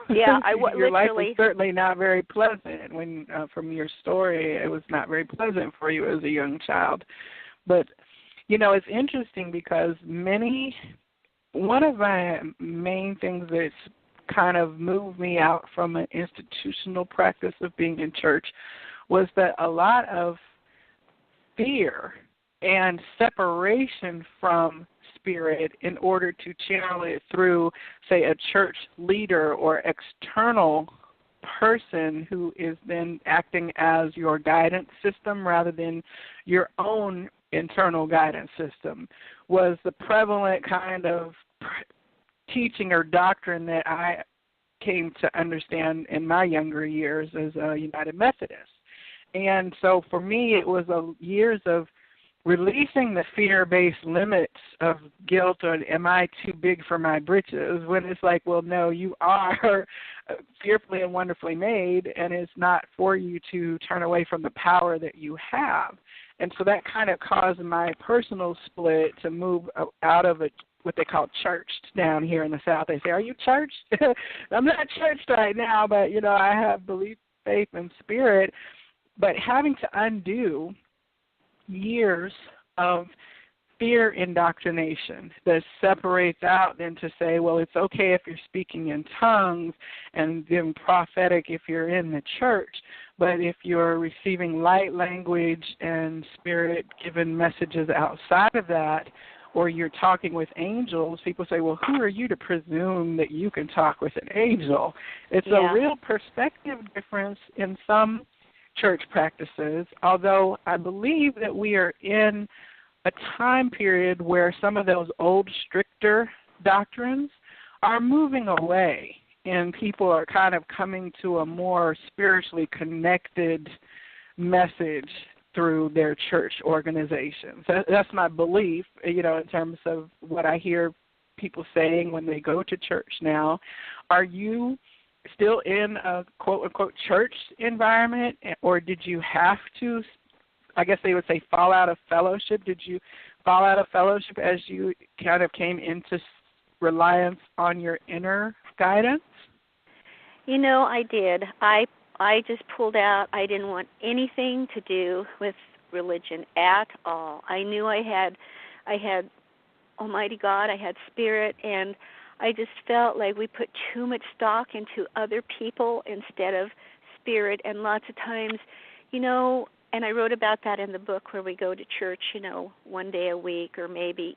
Yeah, your life literally. was certainly not very pleasant. When from your story, it was not very pleasant for you as a young child. But it's interesting because one of my main things that's kind of moved me out from an institutional practice of being in church was that a lot of fear and separation from Spirit in order to channel it through, say, a church leader or external person who is then acting as your guidance system rather than your own internal guidance system was the prevalent kind of teaching or doctrine that I came to understand in my younger years as a United Methodist. And so for me, it was years of releasing the fear-based limits of guilt or am I too big for my britches, when it's like, well, no, you are fearfully and wonderfully made, and it's not for you to turn away from the power that you have. And so that kind of caused my personal split to move out of what they call churched down here in the South. They say, are you churched? I'm not churched right now, but, I have belief, faith, and Spirit. But having to undo years of fear indoctrination that separates out then to say, well, it's okay if you're speaking in tongues and then prophetic if you're in the church, but if you're receiving light language and Spirit-given messages outside of that, or you're talking with angels, people say, well, who are you to presume that you can talk with an angel? It's a real perspective difference in some church practices, although I believe that we are in a time period where some of those old, stricter doctrines are moving away, and people are kind of coming to a more spiritually connected message through their church organizations. That's my belief, in terms of what I hear people saying when they go to church now. Are you still in a quote-unquote church environment, or did you have to, I guess they would say, fall out of fellowship? Did you fall out of fellowship as you kind of came into reliance on your inner guidance? I did. I just pulled out. I didn't want anything to do with religion at all. I knew I had Almighty God, I had Spirit, and I just felt like we put too much stock into other people instead of Spirit. And lots of times, and I wrote about that in the book where we go to church, one day a week or maybe,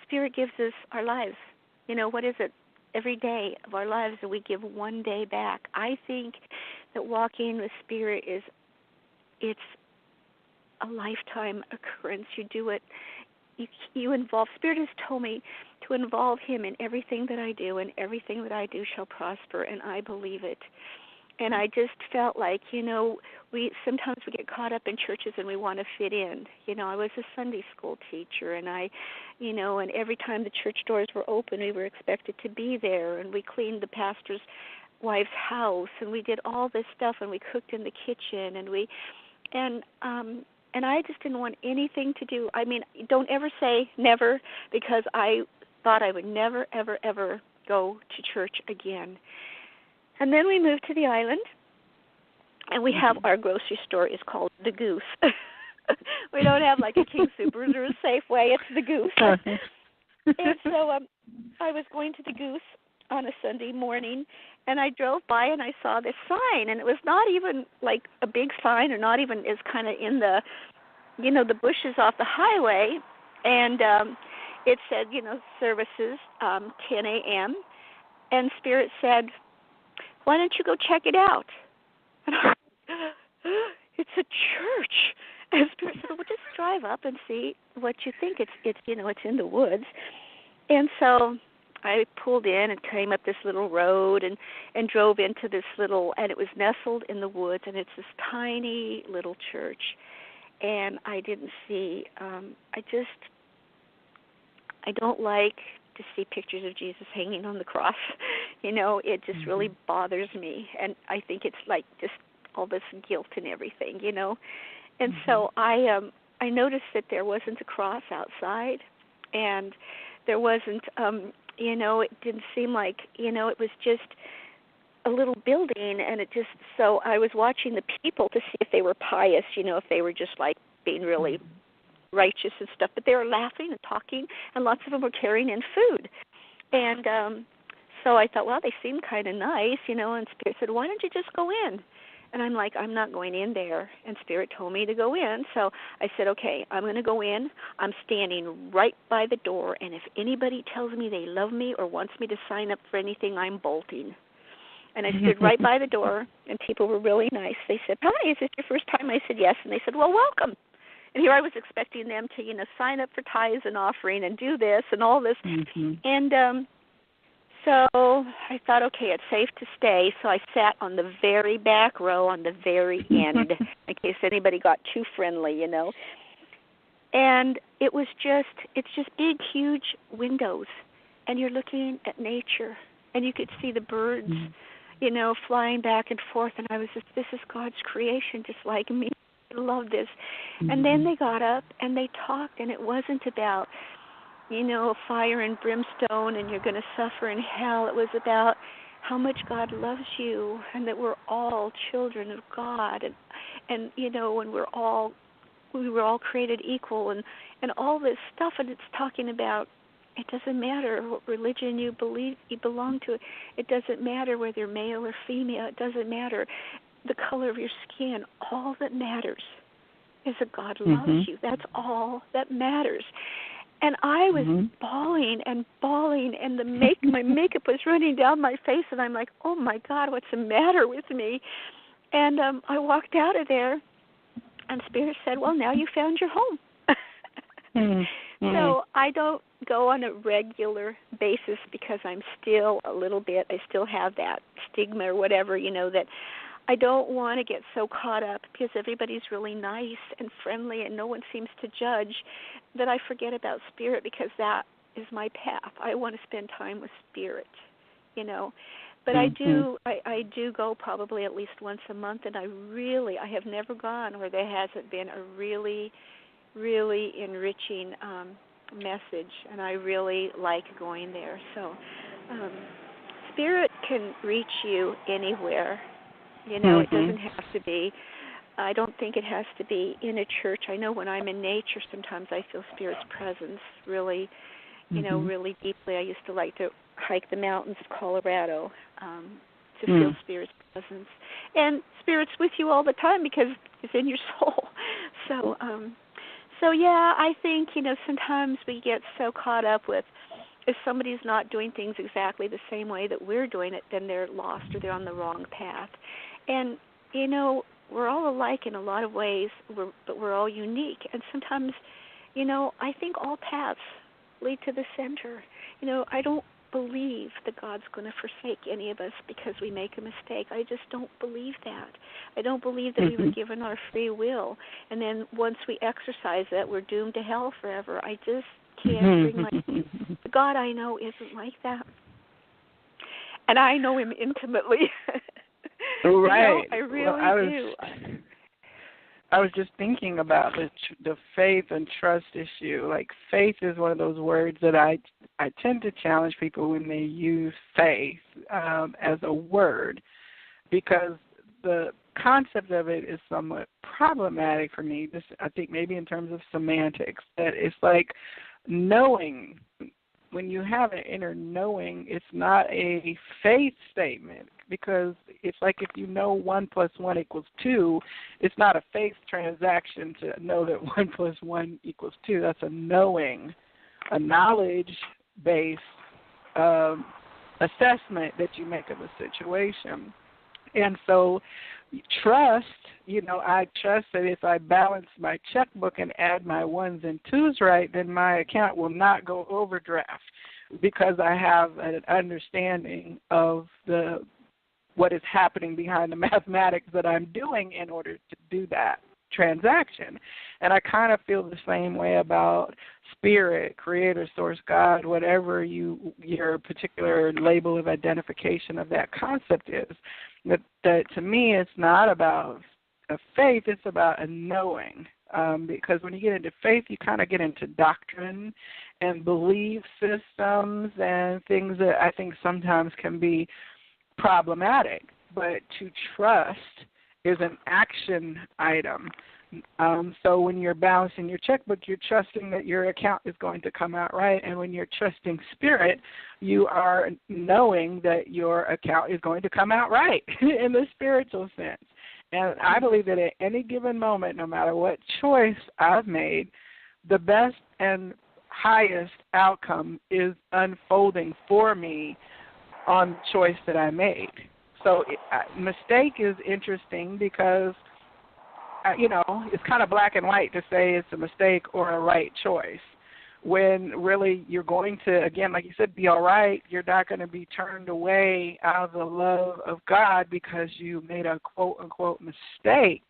Spirit gives us our lives. What is it? Every day of our lives that we give one day back. I think that walking with Spirit it's a lifetime occurrence. You do it. You involve. Spirit has told me to involve Him in everything that I do, and everything that I do shall prosper, and I believe it. And I just felt like, we sometimes we get caught up in churches and we want to fit in. I was a Sunday school teacher, and and every time the church doors were open, we were expected to be there, and we cleaned the pastor's wife's house, and we did all this stuff, and we cooked in the kitchen, and I just didn't want anything to do. I mean, don't ever say never, because I thought I would never, ever, ever go to church again. And then we moved to the island, and we have our grocery store is called the Goose. We don't have like a King Soopers or a Safeway. It's the Goose. And so I was going to the Goose on a Sunday morning, and I drove by and I saw this sign, and it was not even like a big sign, or not even, it's kind of in the, the bushes off the highway, and it said, services 10 a.m., and Spirit said, why don't you go check it out? And I, it's a church. And Spirit said, well, just drive up and see what you think. It's in the woods. And so I pulled in and came up this little road and drove into this little, and it was nestled in the woods, and it's this tiny little church. And I didn't see, I don't like to see pictures of Jesus hanging on the cross. It just really bothers me. And I think it's like just all this guilt and everything, And so I noticed that there wasn't a cross outside, and there wasn't, it didn't seem like, it was just a little building, and so I was watching the people to see if they were pious, if they were just like being really righteous and stuff, but they were laughing and talking, and lots of them were carrying in food. And so I thought, well, they seem kind of nice, and Spirit said, why don't you just go in? And I'm like, I'm not going in there. And Spirit told me to go in. So I said, okay, I'm going to go in. I'm standing right by the door, and if anybody tells me they love me or wants me to sign up for anything, I'm bolting. And I stood right by the door, and people were really nice. They said, hi, is this your first time? I said, yes. And they said, well, welcome. And here I was expecting them to, sign up for tithes and offering and do this and all this. And so I thought, okay, it's safe to stay. So I sat on the very back row on the very end in case anybody got too friendly, And it's just big, huge windows. And you're looking at nature. And you could see the birds, flying back and forth. And I was just, this is God's creation, just like me. I love this. And then they got up and they talked. And it wasn't about fire and brimstone and you're going to suffer in hell. It was about how much God loves you and that we're all children of God and when we were all created equal and all this stuff. And it's talking about it doesn't matter what religion you belong to. It doesn't matter whether you're male or female. It doesn't matter the color of your skin. All that matters is that God loves you. That's all that matters. And I was bawling, and my makeup was running down my face, and I'm like, oh, my God, what's the matter with me? And I walked out of there, and Spirit said, well, now you found your home. So I don't go on a regular basis because I'm still I still have that stigma or whatever, that I don't want to get so caught up because everybody's really nice and friendly and no one seems to judge that I forget about Spirit because that is my path. I want to spend time with Spirit, But I do go probably at least once a month, and I have never gone where there hasn't been a really, really enriching message, and I really like going there. So Spirit can reach you anywhere. It doesn't have to be, I don't think it has to be in a church. I know when I'm in nature, sometimes I feel Spirit's presence really, really deeply. I used to like to hike the mountains of Colorado to feel Spirit's presence. And Spirit's with you all the time because it's in your soul. So yeah, I think, sometimes we get so caught up with if somebody's not doing things exactly the same way that we're doing it, then they're lost or they're on the wrong path. And, we're all alike in a lot of ways, but we're all unique. And sometimes, I think all paths lead to the center. I don't believe that God's going to forsake any of us because we make a mistake. I just don't believe that. I don't believe that we were given our free will. And then once we exercise that, we're doomed to hell forever. I just can't bring the God I know isn't like that. And I know him intimately. Right. I really do. I was just thinking about the faith and trust issue. Like, faith is one of those words that I tend to challenge people when they use faith as a word, because the concept of it is somewhat problematic for me. Just, I think maybe in terms of semantics, that it's like knowing. When you have an inner knowing, it's not a faith statement, because it's like if you know 1 + 1 = 2, it's not a faith transaction to know that 1 + 1 = 2. That's a knowing, a knowledge-based assessment that you make of a situation. And so trust, I trust that if I balance my checkbook and add my 1s and 2s right, then my account will not go overdraft. because I have an understanding of what is happening behind the mathematics that I'm doing in order to do that transaction. And I kind of feel the same way about spirit, creator, source, God, whatever your particular label of identification of that concept is. That to me, it's not about a faith, it's about a knowing. Because when you get into faith, you kind of get into doctrine and belief systems and things that I think sometimes can be problematic. But to trust is an action item. So when you're balancing your checkbook, you're trusting that your account is going to come out right. And when you're trusting spirit, you are knowing that your account is going to come out right in the spiritual sense. And I believe that at any given moment, no matter what choice I've made, the best and highest outcome is unfolding for me on the choice that I made. So mistake is interesting because, it's kind of black and white to say it's a mistake or a right choice. When really you're going to, again, like you said, be all right, you're not going to be turned away out of the love of God because you made a quote-unquote mistake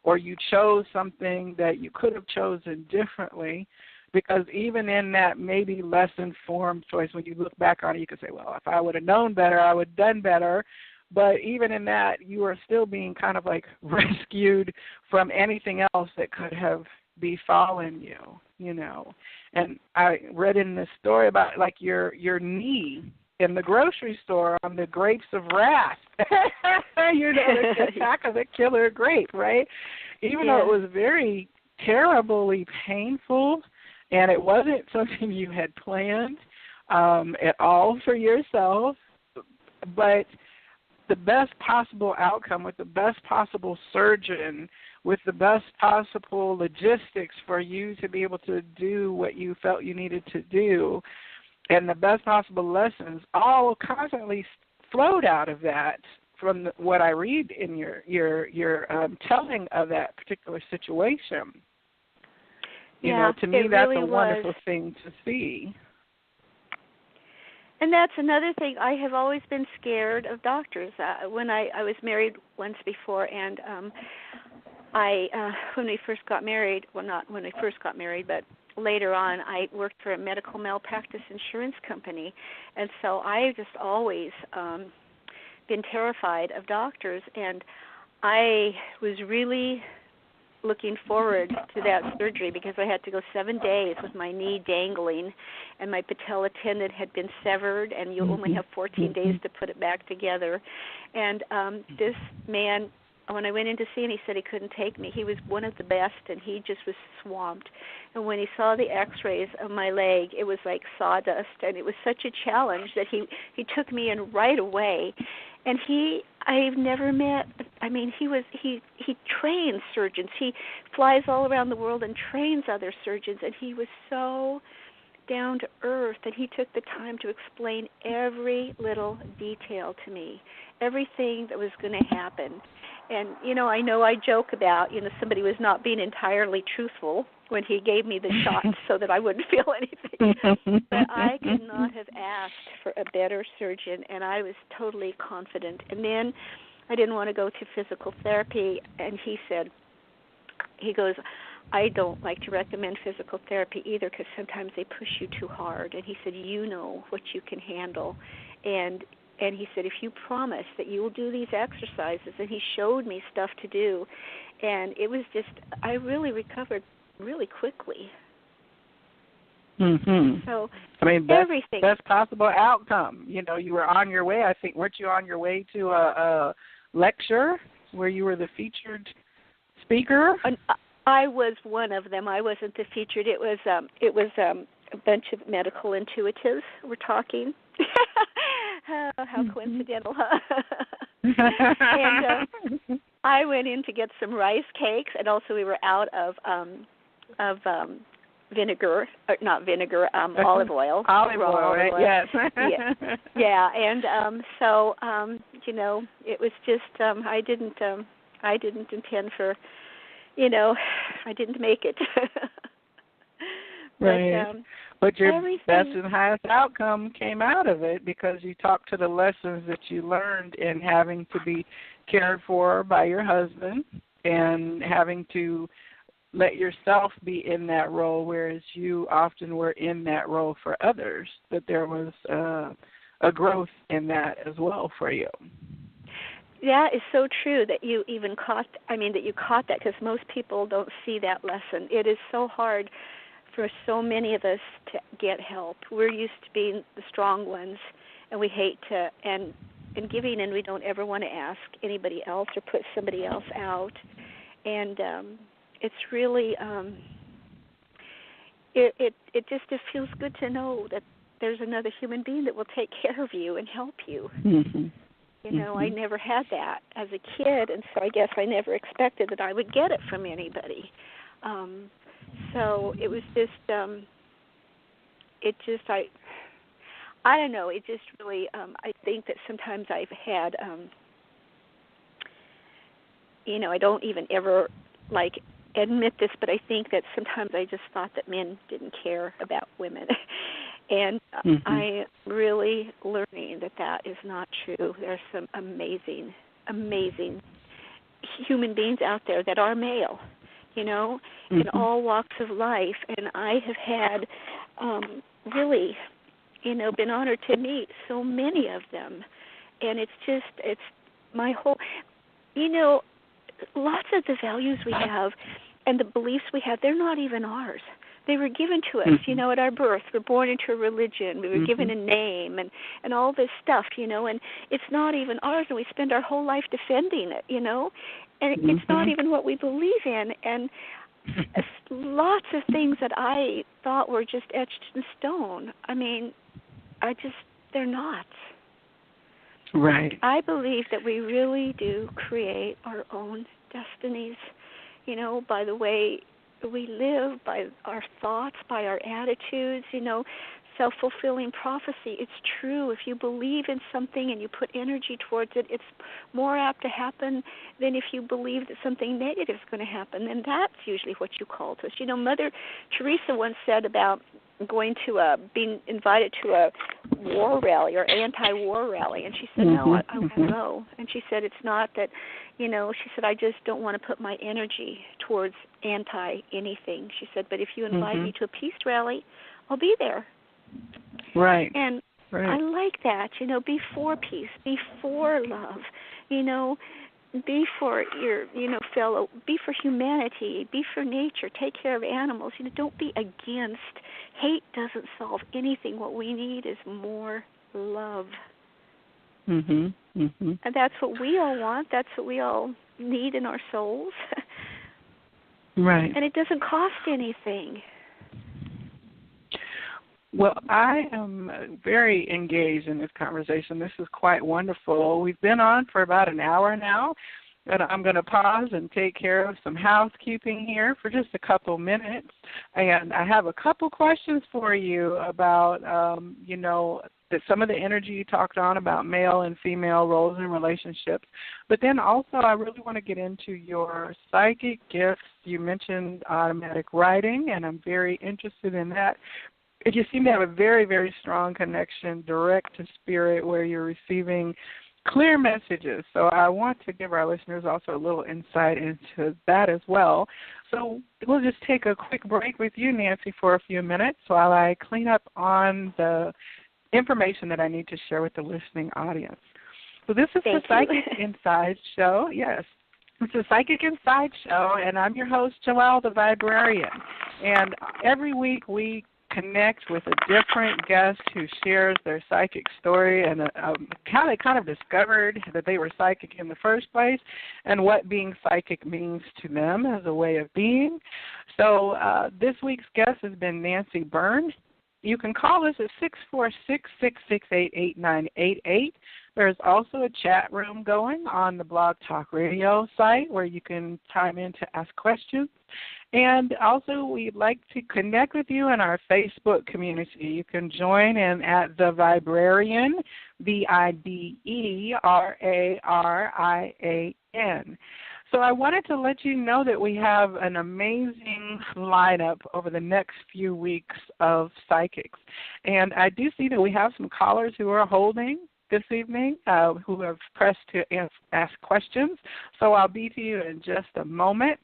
or you chose something that you could have chosen differently. Because even in that maybe less informed choice, when you look back on it, you could say, well, if I would have known better, I would have done better. But even in that, you are still being kind of like rescued from anything else that could have befallen you, And I read in this story about like your knee in the grocery store on the grapes of wrath. The attack of the killer grape, right? Even though it was very terribly painful and it wasn't something you had planned at all for yourself, but the best possible outcome with the best possible surgeon, with the best possible logistics for you to be able to do what you felt you needed to do, and the best possible lessons all constantly flowed out of that from what I read in your telling of that particular situation. To me, that's a wonderful thing to see. And that's another thing. I have always been scared of doctors. When I was married once before, and when we first got married, well, not when we first got married, but later on, I worked for a medical malpractice insurance company. And so I've just always been terrified of doctors. And I was really looking forward to that surgery because I had to go 7 days with my knee dangling and my patella tendon had been severed and you only have 14 days to put it back together. And this man, when I went in to see him, he said he couldn't take me. He was one of the best and he just was swamped. And when he saw the x-rays of my leg, it was like sawdust, and it was such a challenge that he took me in right away. And I've never met, he trains surgeons. He flies all around the world and trains other surgeons, and he was so down to earth, and he took the time to explain every little detail to me, everything that was going to happen. And, I know I joke about, somebody was not being entirely truthful when he gave me the shot so that I wouldn't feel anything. But I could not have asked for a better surgeon, and I was totally confident. And then I didn't want to go to physical therapy, and he goes, I don't like to recommend physical therapy either because sometimes they push you too hard. And he said, you know what you can handle. And he said, if you promise that you will do these exercises, and he showed me stuff to do, and it was just, I really recovered really quickly. So everything. Best possible outcome. You were on your way, I think, weren't you on your way to a lecture where you were the featured speaker? I was one of them. I wasn't the featured. It was a bunch of medical intuitives were talking. How coincidental, huh? And I went in to get some rice cakes, and also we were out of vinegar, or not vinegar, olive oil. Olive oil, right? Yes. Yeah. And so it was just I didn't intend for, I didn't make it. Right. But your everything. best and highest outcome came out of it because you talked to the lessons that you learned in having to be cared for by your husband and having to let yourself be in that role, whereas you often were in that role for others, that there was a growth in that as well for you. That is so true that you even caught that, because most people don't see that lesson. It is so hard for so many of us to get help. We're used to being the strong ones, and we hate to, and giving, and we don't ever want to ask anybody else or put somebody else out. And it's really, it feels good to know that there's another human being that will take care of you and help you. Mm-hmm. You know, I never had that as a kid, and so I guess I never expected that I would get it from anybody. So it was just, I don't know, it just really, I think that sometimes I've had, I don't even ever, admit this, but I think that sometimes I just thought that men didn't care about women. And I am really learning that is not true. There's some amazing, amazing human beings out there that are male, in all walks of life. And I have had really, been honored to meet so many of them. And it's my whole, lots of the values we have and the beliefs we have, they're not even ours. They were given to us, at our birth. We're born into a religion. We were given a name and all this stuff, and it's not even ours, and we spend our whole life defending it, and it's not even what we believe in. And lots of things that I thought were just etched in stone, they're not. Right. I believe that we really do create our own destinies, by the way we live, by our thoughts, by our attitudes, self-fulfilling prophecy. It's true. If you believe in something and you put energy towards it, it's more apt to happen than if you believe that something negative is going to happen. And that's usually what you call to us. Mother Teresa once said about being invited to a war rally or anti-war rally, and she said, no, I won't go. And she said, it's not that, she said, I just don't want to put my energy towards anti-anything. She said, but if you invite me to a peace rally, I'll be there. Right. And I like that, be for peace, be for love, be for your, fellow, be for humanity, be for nature, take care of animals, don't be against. Hate doesn't solve anything. What we need is more love. And that's what we all want. That's what we all need in our souls. Right. And it doesn't cost anything. Well, I am very engaged in this conversation. This is quite wonderful. We've been on for about an hour now, and I'm going to pause and take care of some housekeeping here for just a couple minutes. And I have a couple questions for you about, some of the energy you talked on about male and female roles in relationships. But then also I really want to get into your psychic gifts. You mentioned automatic writing, and I'm very interested in that. You seem to have a very, very strong connection direct to spirit where you're receiving clear messages. So I want to give our listeners also a little insight into that as well. So we'll just take a quick break with you, Nancy, for a few minutes while I clean up on the information that I need to share with the listening audience. So this is the Psychic Inside Show. Yes. It's a Psychic Inside Show, and I'm your host, Joelle the Vibrarian. And every week we connect with a different guest who shares their psychic story and how they kind of discovered that they were psychic in the first place and what being psychic means to them as a way of being. So this week's guest has been Nancy Byrne. You can call us at 646-668-8988. There's also a chat room going on the Blog Talk Radio site where you can chime in to ask questions. And also, we'd like to connect with you in our Facebook community. You can join in at The Vibrarian, VIDERARIAN. So I wanted to let you know that we have an amazing lineup over the next few weeks of psychics. And I do see that we have some callers who are holding this evening who have pressed to ask questions. So I'll be to you in just a moment.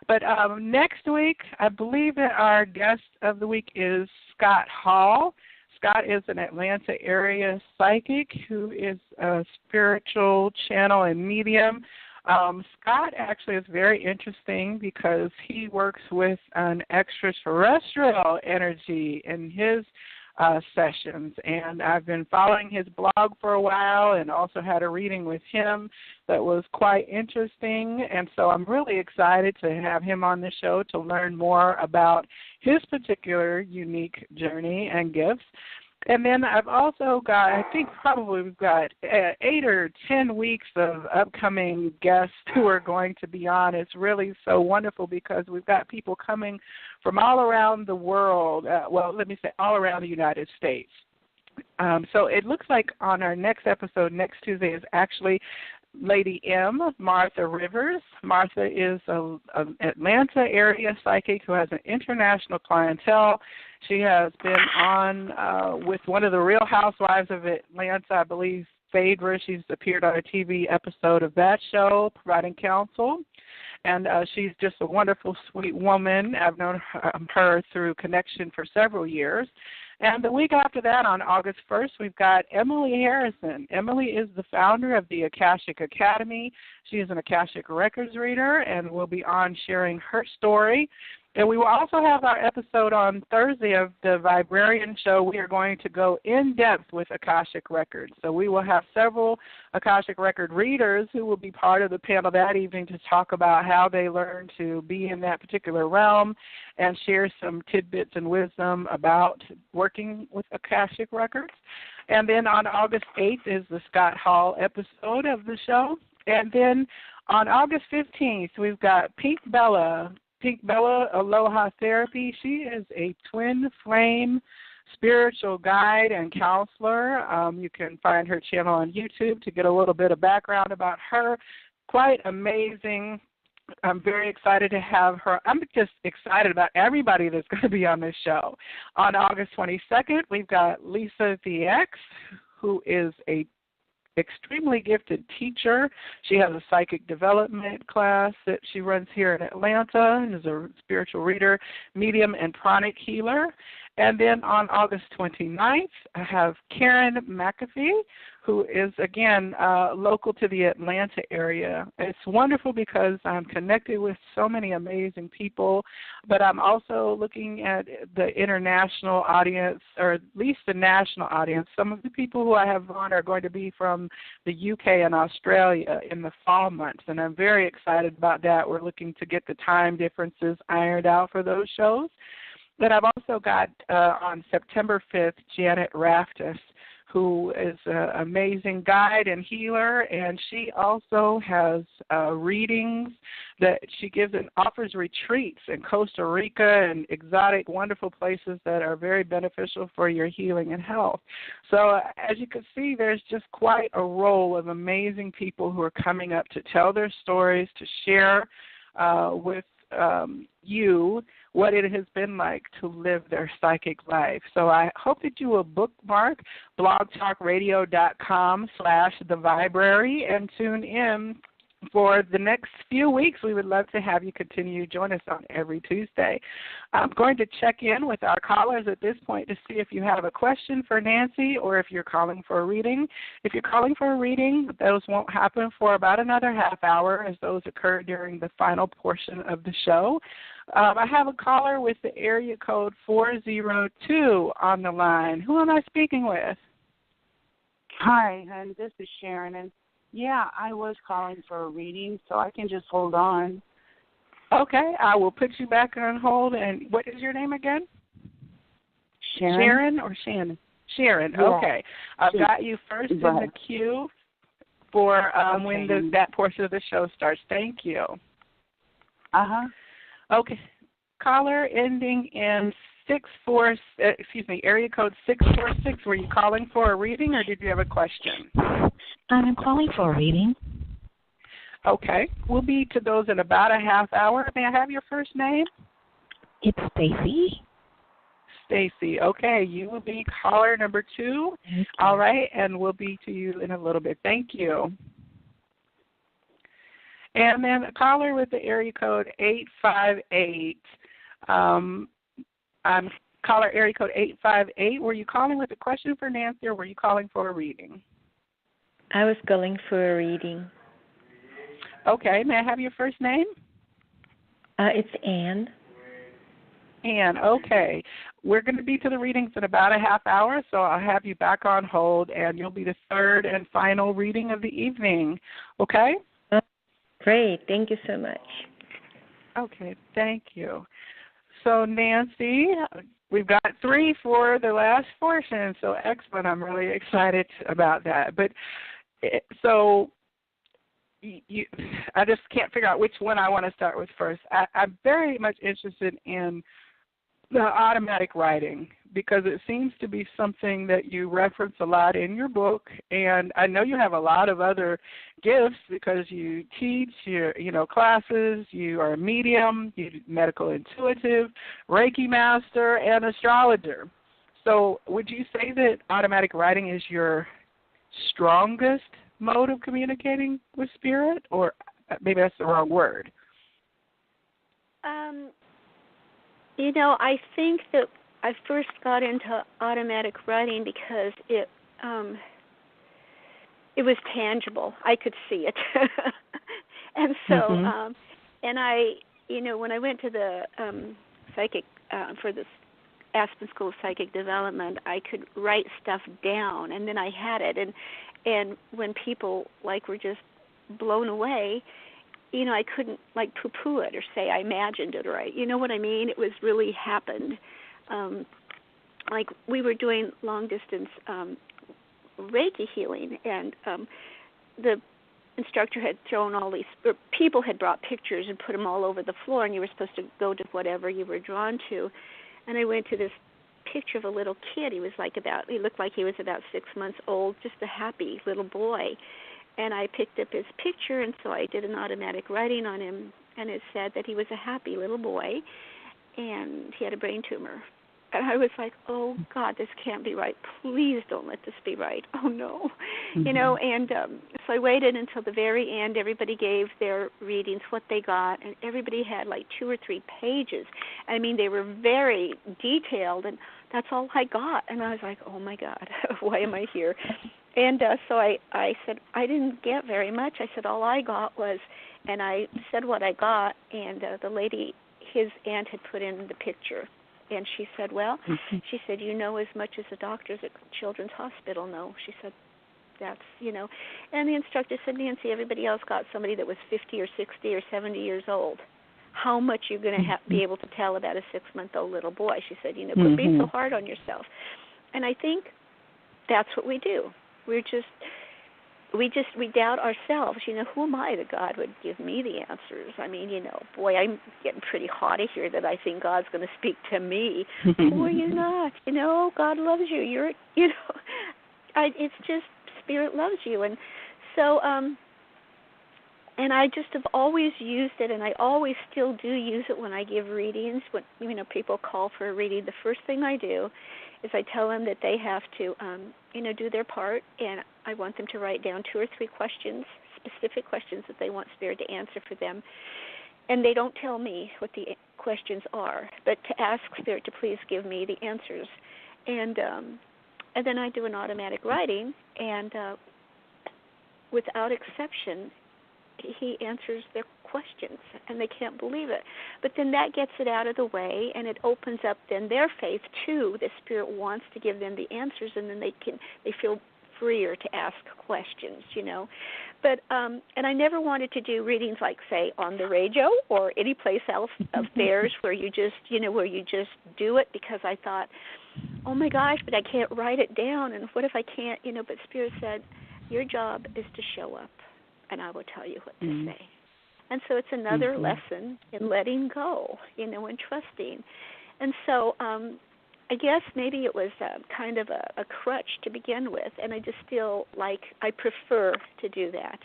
But next week, I believe that our guest of the week is Scott Hall. Scott is an Atlanta area psychic who is a spiritual channel and medium. Scott actually is very interesting because he works with an extraterrestrial energy in his sessions, and I've been following his blog for a while and also had a reading with him that was quite interesting, and so I'm really excited to have him on the show to learn more about his particular unique journey and gifts. And then I've also got, I think probably we've got 8 or 10 weeks of upcoming guests who are going to be on. It's really so wonderful because we've got people coming from all around the world, all around the United States. So it looks like on our next episode, next Tuesday, is actually Lady M, Martha Rivers. Martha is an Atlanta area psychic who has an international clientele. She has been on with one of the Real Housewives of Atlanta, I believe, Phaedra. She's appeared on a TV episode of that show, providing counsel. And she's just a wonderful, sweet woman. I've known her through connection for several years. And the week after that, on August 1st, we've got Emily Harrison. Emily is the founder of the Akashic Academy. She is an Akashic Records reader and will be on sharing her story. And we will also have our episode on Thursday of the Vibrarian Show. We are going to go in depth with Akashic Records. So we will have several Akashic Record readers who will be part of the panel that evening to talk about how they learn to be in that particular realm and share some tidbits and wisdom about working with Akashic Records. And then on August 8th is the Scott Hall episode of the show. And then on August 15th, we've got Pink Bella Aloha Therapy. She is a twin flame spiritual guide and counselor. You can find her channel on YouTube to get a little bit of background about her. Quite amazing. I'm very excited to have her. I'm just excited about everybody that's going to be on this show. On August 22nd, we've got Lisa the X, who is a extremely gifted teacher. She has a psychic development class that she runs here in Atlanta and is a spiritual reader, medium, and pranic healer. And then on August 29th, I have Karen McAfee, who is, again, local to the Atlanta area. It's wonderful because I'm connected with so many amazing people, but I'm also looking at the international audience, or at least the national audience. Some of the people who I have on are going to be from the UK and Australia in the fall months, and I'm very excited about that. We're looking to get the time differences ironed out for those shows. But I've also got on September 5th, Janet Raftis, who is an amazing guide and healer, and she also has readings that she gives and offers retreats in Costa Rica and exotic, wonderful places that are very beneficial for your healing and health. So as you can see, there's just quite a roll of amazing people who are coming up to tell their stories, to share with you what it has been like to live their psychic life. So I hope that you will bookmark blogtalkradio.com/thevibrary and tune in for the next few weeks. We would love to have you continue to join us on every Tuesday. I'm going to check in with our callers at this point to see if you have a question for Nancy or if you're calling for a reading. If you're calling for a reading, those won't happen for about another half hour as those occur during the final portion of the show. I have a caller with the area code 402 on the line. Who am I speaking with? Hi, and this is Sharon. And yeah, I was calling for a reading, so I can just hold on. Okay, I will put you back on hold. And what is your name again? Sharon. Sharon or Shannon? Sharon, yeah. Okay. I've got you first in the queue for when that portion of the show starts. Thank you. Uh-huh. Okay. Caller ending in area code 646. Were you calling for a reading or did you have a question? I'm calling for a reading. Okay. We'll be to those in about a half hour. May I have your first name? It's Stacy. Stacy. Okay. You will be caller number 2. All right. And we'll be to you in a little bit. Thank you. And then a caller with the area code 858. I'm caller area code 858. Were you calling with a question for Nancy, or were you calling for a reading? I was calling for a reading. Okay. May I have your first name? It's Anne. Anne. Okay. We're going to be to the readings in about a half hour, so I'll have you back on hold, and you'll be the third and final reading of the evening. Okay? Great. Thank you so much. Okay. Thank you. So, Nancy, we've got 3 for the last portion, so excellent. I'm really excited about that. But so I just can't figure out which one I want to start with first. I'm very much interested in the automatic writing, because it seems to be something that you reference a lot in your book, and I know you have a lot of other gifts because you teach classes, you are a medium, you're medical intuitive, Reiki Master, and Astrologer. So would you say that automatic writing is your strongest mode of communicating with spirit, or maybe that's the wrong word? I think that I first got into automatic writing because it was tangible. I could see it. And so, and I, when I went to the psychic, for this Aspen School of Psychic Development, I could write stuff down, and then I had it. And when people, were just blown away, I couldn't, poo-poo it or say I imagined it, or you know what I mean? It was really happened. We were doing long-distance Reiki healing, and the instructor had thrown all these, or people had brought pictures and put them all over the floor, and you were supposed to go to whatever you were drawn to. And I went to this picture of a little kid. He looked like he was about 6 months old, just a happy little boy. And I picked up his picture, and so I did an automatic writing on him, and it said that he was a happy little boy, and he had a brain tumor. And I was like, oh, God, this can't be right. Please don't let this be right. Oh, no. And so I waited until the very end. Everybody gave their readings, what they got, and everybody had 2 or 3 pages. I mean, they were very detailed, and that's all I got. And I was like, oh, my God, why am I here? And so I said, I didn't get very much. I said, all I got was, and I said what I got, and the lady, his aunt, had put in the picture. And she said, well, she said, you know as much as the doctors at Children's Hospital know. She said, that's, And the instructor said, Nancy, everybody else got somebody that was 50 or 60 or 70 years old. How much are you going to be able to tell about a 6-month-old little boy? She said, quit being so hard on yourself. And I think that's what we do. We doubt ourselves. Who am I that God would give me the answers? I mean, boy, I'm getting pretty haughty here that I think God's going to speak to me. Boy, you're not. God loves you. It's just Spirit loves you. And so, and I just have always used it, and I always still do use it when I give readings. When, people call for a reading, the first thing I do is I tell them that they have to, do their part, and I want them to write down 2 or 3 questions, specific questions that they want Spirit to answer for them. And they don't tell me what the questions are, but to ask Spirit to please give me the answers. And then I do an automatic writing, and without exception, he answers their questions, and they can't believe it. But then that gets it out of the way, and it opens up then their faith too. The Spirit wants to give them the answers, and then they feel freer to ask questions, But and I never wanted to do readings like, say, on the radio or any place else of theirs where you just do it, because I thought, oh my gosh, but I can't write it down, and what if I can't, But Spirit said, your job is to show up, and I will tell you what to say. And so it's another lesson in letting go, and trusting. And so I guess maybe it was kind of a crutch to begin with, and I just feel like I prefer to do that.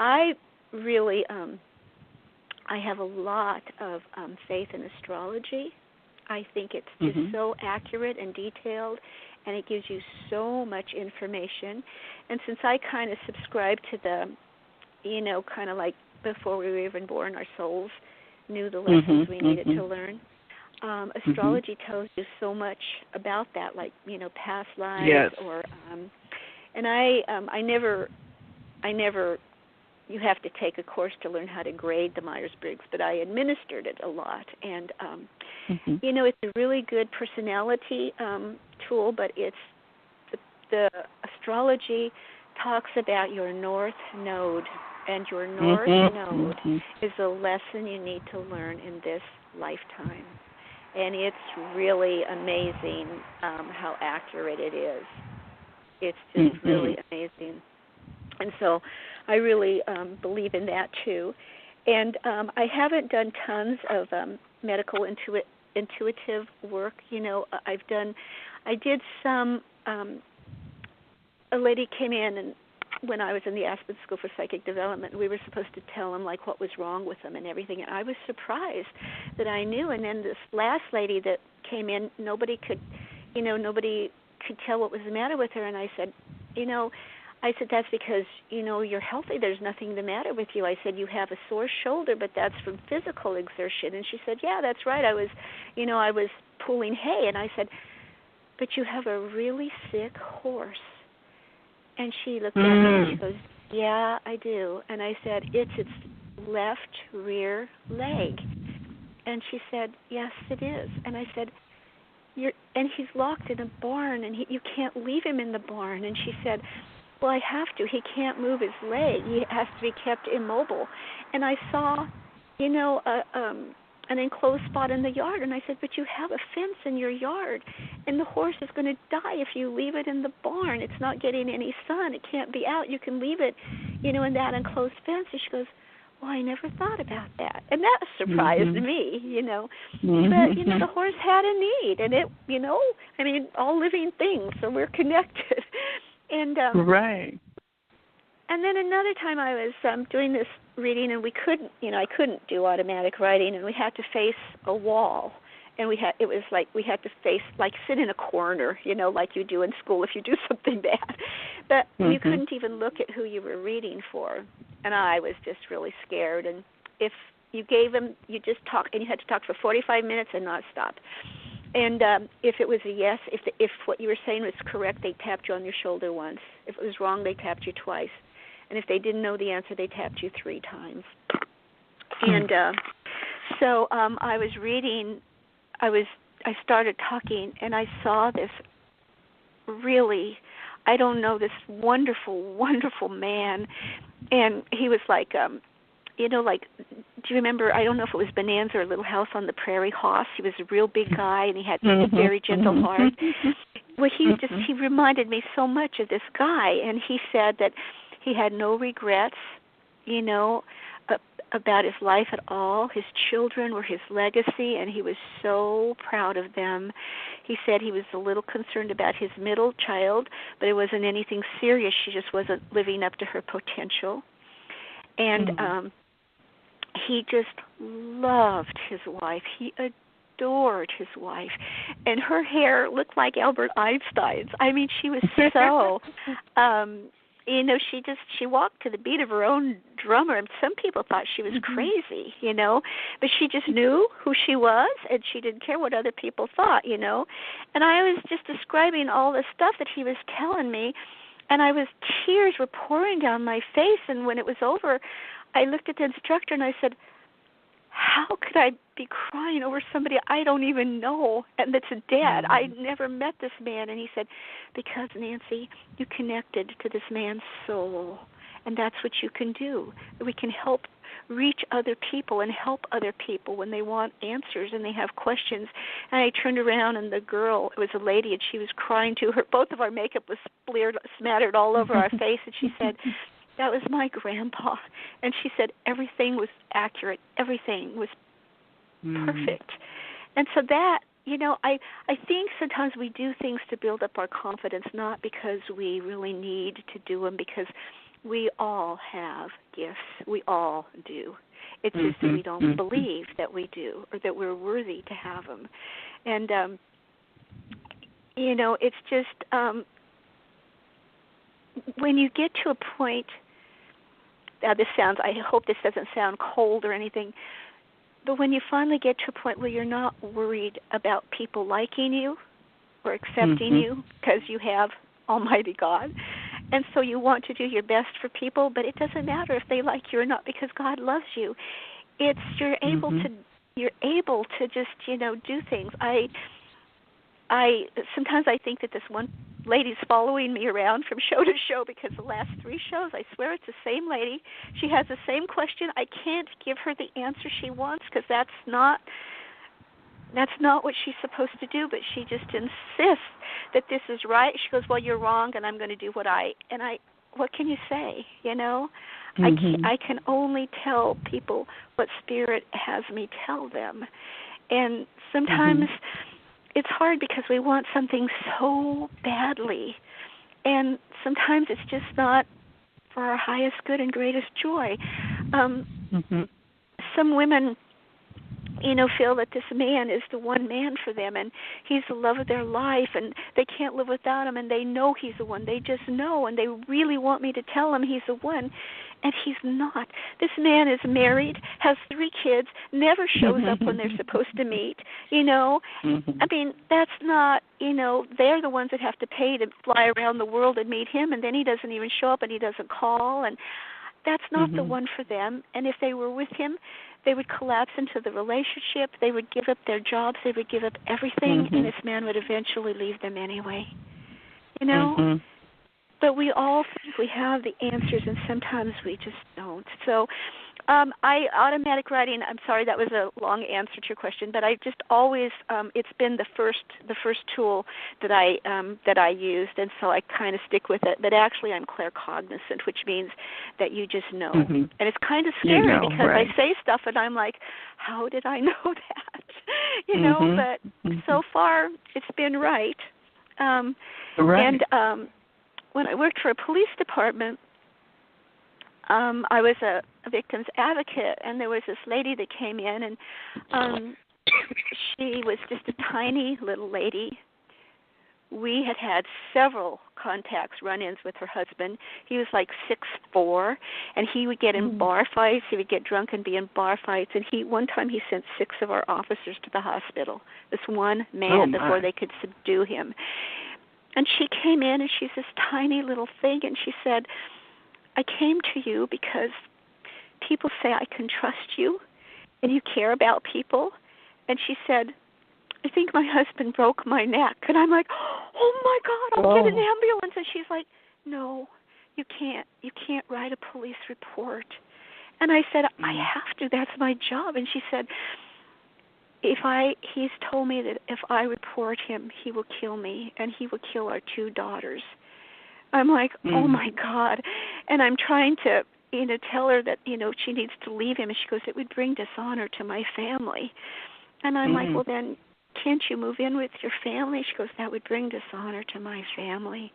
I really, I have a lot of faith in astrology. I think it's just so accurate and detailed, and it gives you so much information. And since I kind of subscribe to the, kind of like before we were even born, our souls knew the lessons we needed to learn. Astrology tells you so much about that, like, past lives or, and I never, you have to take a course to learn how to grade the Myers-Briggs, but I administered it a lot. And, it's a really good personality tool, but it's the astrology talks about your north node, and your north node is a lesson you need to learn in this lifetime. And it's really amazing how accurate it is. It's just really amazing. And so I really believe in that too. And I haven't done tons of medical intuitive work. I did some, a lady came in and when I was in the Aspen School for Psychic Development, we were supposed to tell them like what was wrong with them and everything. And I was surprised that I knew. And then this last lady that came in, nobody could tell what was the matter with her. And I said, that's because, you're healthy. There's nothing the matter with you. I said, you have a sore shoulder, but that's from physical exertion. And she said, yeah, that's right. I was pulling hay. And I said, but you have a really sick horse. And she looked at me and she goes, yeah, I do. And I said, it's its left rear leg. And she said, yes, it is. And I said, and he's locked in a barn, and you can't leave him in the barn. And she said, well, I have to. He can't move his leg. He has to be kept immobile. And I saw, an enclosed spot in the yard. And I said, but you have a fence in your yard, and the horse is going to die if you leave it in the barn. It's not getting any sun. It can't be out. You can leave it, in that enclosed fence. And she goes, well, I never thought about that. And that surprised me, But, the horse had a need, and it, all living things, so we're connected. And right. And then another time I was doing this reading, and we couldn't, I couldn't do automatic writing, and we had to face a wall, and we had to face, like, sit in a corner, like you do in school if you do something bad, but you couldn't even look at who you were reading for, and I was just really scared. And if you gave them, you just talk, and you had to talk for 45 minutes and not stop. And if it was a yes, if what you were saying was correct, they tapped you on your shoulder once. If it was wrong, they tapped you twice. And if they didn't know the answer, they tapped you 3 times. And so I was reading, I started talking, and I saw this really, this wonderful, wonderful man. And he was like, do you remember, I don't know if it was Bonanza or Little House on the Prairie, Hoss. He was a real big guy, and he had a very gentle heart. Well, he reminded me so much of this guy, and he said that he had no regrets, about his life at all. His children were his legacy, and he was so proud of them. He said he was a little concerned about his middle child, but it wasn't anything serious. She just wasn't living up to her potential. And he just loved his wife. He adored his wife. And her hair looked like Albert Einstein's. I mean, she was so... she walked to the beat of her own drummer, and some people thought she was crazy, but she just knew who she was, and she didn't care what other people thought, And I was just describing all the stuff that he was telling me, and tears were pouring down my face, and when it was over, I looked at the instructor and I said, how could I be crying over somebody I don't even know and that's dead? I never met this man. And he said, because, Nancy, you connected to this man's soul, and that's what you can do. We can help reach other people and help other people when they want answers and they have questions. And I turned around, and the girl, it was a lady, and she was crying too. Both of our makeup was smattered all over our face, and she said, that was my grandpa. And she said everything was accurate. Everything was perfect. And so that, I think sometimes we do things to build up our confidence, not because we really need to do them, because we all have gifts. We all do. It's just that we don't believe that we do or that we're worthy to have them. And, it's just when you get to a point, I hope this doesn't sound cold or anything, but when you finally get to a point where you're not worried about people liking you or accepting you because you have Almighty God, and so you want to do your best for people, but it doesn't matter if they like you or not because God loves you. You're able to just do things. I sometimes I think that this one lady's following me around from show to show because the last 3 shows, I swear it's the same lady. She has the same question. I can't give her the answer she wants because that's not what she's supposed to do, but she just insists that this is right. She goes, well, you're wrong, and I'm going to do what can you say, I can only tell people what Spirit has me tell them. And sometimes it's hard because we want something so badly, and sometimes it's just not for our highest good and greatest joy. Some women, feel that this man is the one man for them, and he's the love of their life, and they can't live without him, and they know he's the one. They just know, and they really want me to tell them he's the one, and he's not. This man is married, has 3 kids, never shows up when they're supposed to meet, I mean, that's not, they're the ones that have to pay to fly around the world and meet him, and then he doesn't even show up, and he doesn't call, and that's not the one for them. And if they were with him, they would collapse into the relationship. They would give up their jobs. They would give up everything, and this man would eventually leave them anyway. But we all think we have the answers, and sometimes we just don't. So automatic writing, I'm sorry, that was a long answer to your question, but I just always, it's been the first tool that I used, and so I kind of stick with it. But actually I'm claircognizant, which means that you just know. And it's kind of scary because I say stuff and I'm like, how did I know that? But so far it's been right. And when I worked for a police department, I was a victim's advocate, and there was this lady that came in, and she was just a tiny little lady. We had several contacts, run-ins with her husband. He was like 6'4", and he would get in bar fights. He would get drunk and be in bar fights, and one time he sent 6 of our officers to the hospital, this one man, before they could subdue him. And she came in, and she's this tiny little thing, and she said, I came to you because people say I can trust you and you care about people. And she said, I think my husband broke my neck. And I'm like, oh, my God, I'll get an ambulance. And she's like, no, you can't. You can't write a police report. And I said, I have to. That's my job. And she said, he's told me that if I report him, he will kill me and he will kill our 2 daughters. I'm like, oh, my God. And I'm trying to, tell her that, she needs to leave him. And she goes, it would bring dishonor to my family. And I'm like, well, then can't you move in with your family? She goes, that would bring dishonor to my family.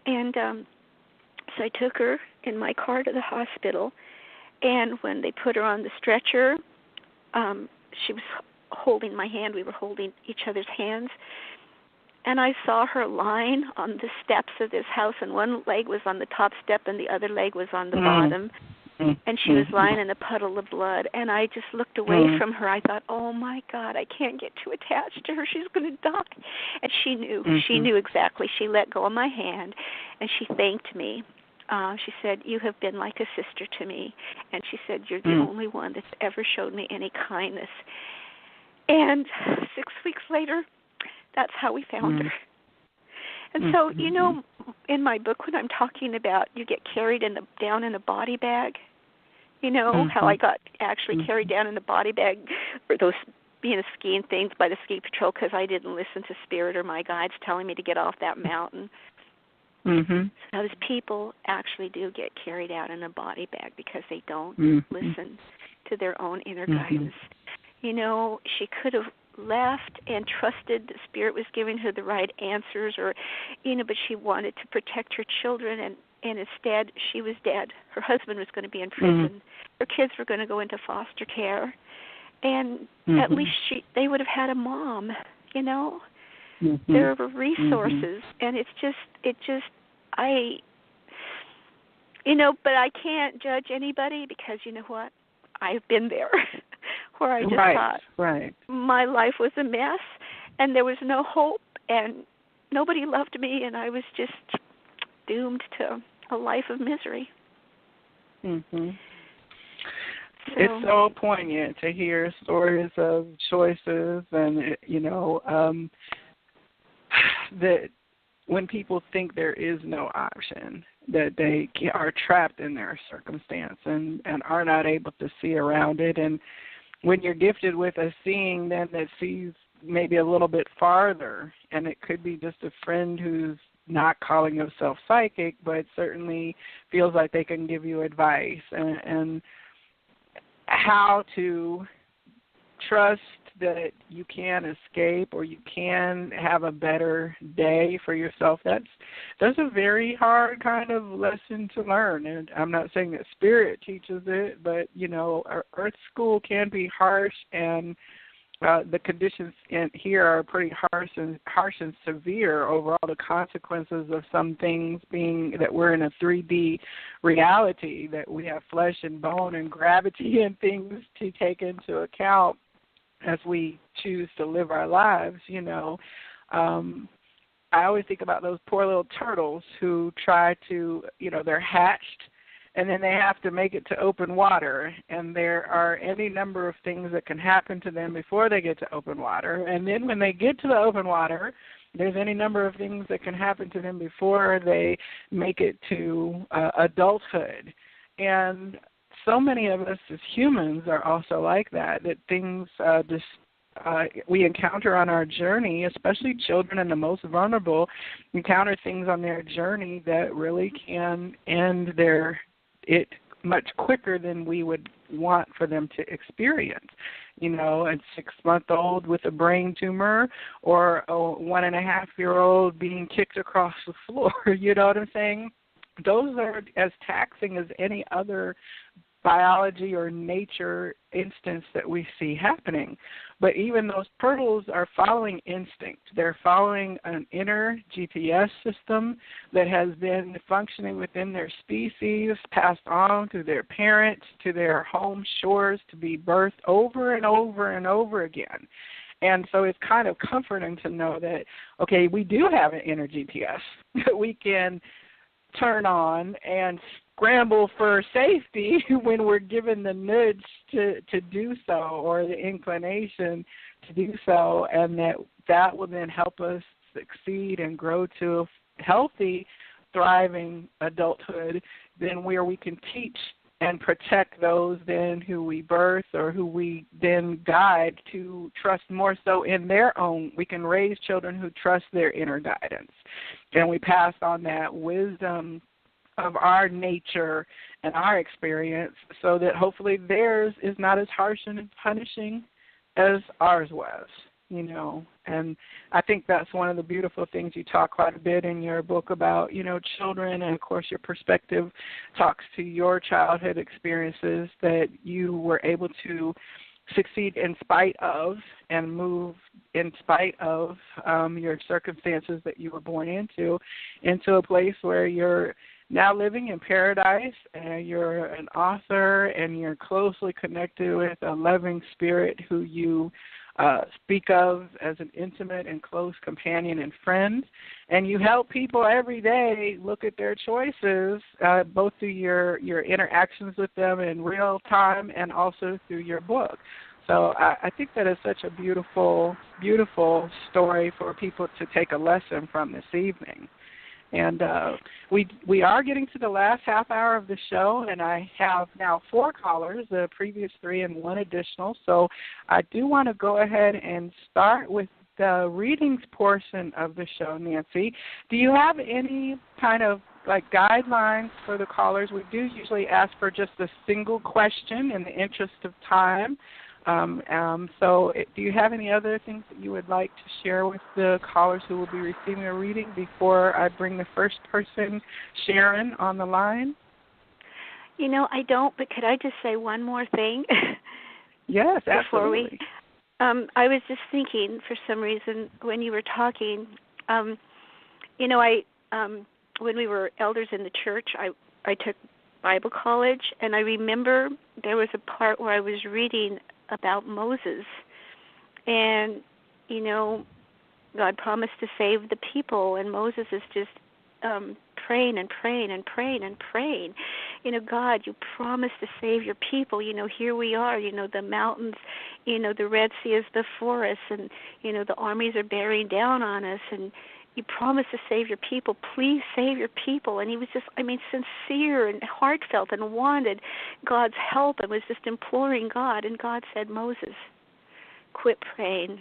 And so I took her in my car to the hospital. And when they put her on the stretcher, she was holding my hand. We were holding each other's hands. And I saw her lying on the steps of this house, and one leg was on the top step and the other leg was on the bottom. And she was lying in a puddle of blood. And I just looked away from her. I thought, oh, my God, I can't get too attached to her. She's going to die. And she knew. She knew exactly. She let go of my hand, and she thanked me. She said, you have been like a sister to me. And she said, you're the only one that's ever showed me any kindness. And 6 weeks later, that's how we found her. And so, in my book, when I'm talking about you get carried down in a body bag, how I got actually carried down in the body bag for those skiing things by the ski patrol because I didn't listen to Spirit or my guides telling me to get off that mountain. So those people actually do get carried out in a body bag because they don't listen to their own inner guidance. She could have left and trusted the Spirit was giving her the right answers, or but she wanted to protect her children, and instead she was dead. Her husband was going to be in prison. Her kids were going to go into foster care, and at least they would have had a mom, you know. There were resources, and it just but I can't judge anybody, because you know what? I've been there where I just thought my life was a mess and there was no hope and nobody loved me, and I was just doomed to a life of misery. It's so poignant to hear stories of choices and, that when people think there is no option, that they are trapped in their circumstance and are not able to see around it. And when you're gifted with a seeing then that sees maybe a little bit farther, and it could be just a friend who's not calling themselves psychic, but certainly feels like they can give you advice and how to trust that you can escape or you can have a better day for yourself. That's a very hard kind of lesson to learn. And I'm not saying that spirit teaches it, but, Earth school can be harsh, and the conditions here are pretty harsh and severe over all the consequences of some things being that we're in a 3D reality, that we have flesh and bone and gravity and things to take into account as we choose to live our lives, I always think about those poor little turtles who try to, they're hatched and then they have to make it to open water, and there are any number of things that can happen to them before they get to open water. And then when they get to the open water, there's any number of things that can happen to them before they make it to adulthood. And so many of us as humans are also like that things we encounter on our journey, especially children and the most vulnerable, encounter things on their journey that really can end it much quicker than we would want for them to experience. A 6-month-old with a brain tumor, or a 1.5-year-old being kicked across the floor. You know what I'm saying? Those are as taxing as any other biology or nature instance that we see happening. But even those turtles are following instinct. They're following an inner GPS system that has been functioning within their species, passed on through their parents, to their home shores, to be birthed over and over and over again. And so it's kind of comforting to know that, okay, we do have an inner GPS that we can turn on and scramble for safety when we're given the nudge to do so, or the inclination to do so, and that will then help us succeed and grow to a healthy, thriving adulthood, then where we can teach and protect those then who we birth or who we then guide to trust more so in their own. We can raise children who trust their inner guidance, and we pass on that wisdom of our nature and our experience, so that hopefully theirs is not as harsh and punishing as ours was, And I think that's one of the beautiful things you talk quite a bit in your book about, children, and of course your perspective talks to your childhood experiences, that you were able to succeed in spite of and move in spite of your circumstances that you were born into a place where you're now living in paradise, and you're an author, and you're closely connected with a loving spirit who you speak of as an intimate and close companion and friend. And you help people every day look at their choices, both through your interactions with them in real time and also through your book. So I think that is such a beautiful, beautiful story for people to take a lesson from this evening. And we are getting to the last half hour of the show, and I have now 4 callers, the previous 3 and 1 additional. So I do want to go ahead and start with the readings portion of the show, Nancy. Do you have any kind of guidelines for the callers? We do usually ask for just a single question in the interest of time. Do you have any other things that you would like to share with the callers who will be receiving a reading before I bring the first person, Sharon, on the line? I don't, but could I just say one more thing? Yes, before absolutely. I was just thinking, for some reason, when you were talking, when we were elders in the church, I took Bible college, and I remember there was a part where I was reading about Moses, and, God promised to save the people, and Moses is just praying and praying and praying and praying. God, you promised to save your people. Here we are, the mountains, the Red Sea is before us, and, the armies are bearing down on us, and you promised to save your people. Please save your people. And he was just, sincere and heartfelt and wanted God's help and was just imploring God. And God said, Moses, quit praying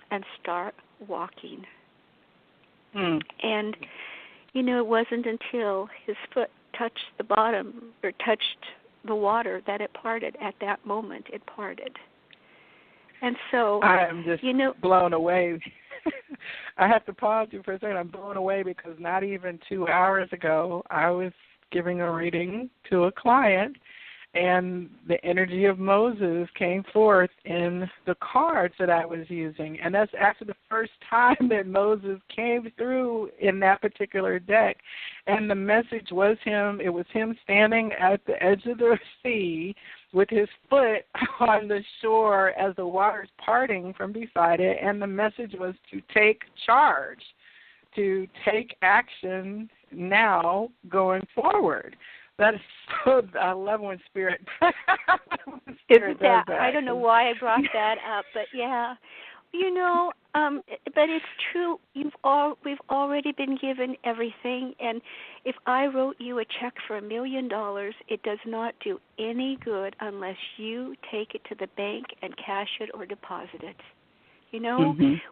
and start walking. And, it wasn't until his foot touched the bottom or touched the water that it parted. At that moment, it parted. And so, I am just blown away. I have to pause you for a second. I'm blown away because not even 2 hours ago, I was giving a reading to a client, and the energy of Moses came forth in the cards that I was using. And that's actually the first time that Moses came through in that particular deck. And the message was him. It was him standing at the edge of the sea with his foot on the shore as the water's parting from beside it. And the message was to take charge, to take action now going forward. That is so, I love when Spirit Isn't that, I don't know why I brought that up, but yeah. But it's true. We've already been given everything, and if I wrote you a check for $1 million, it does not do any good unless you take it to the bank and cash it or deposit it.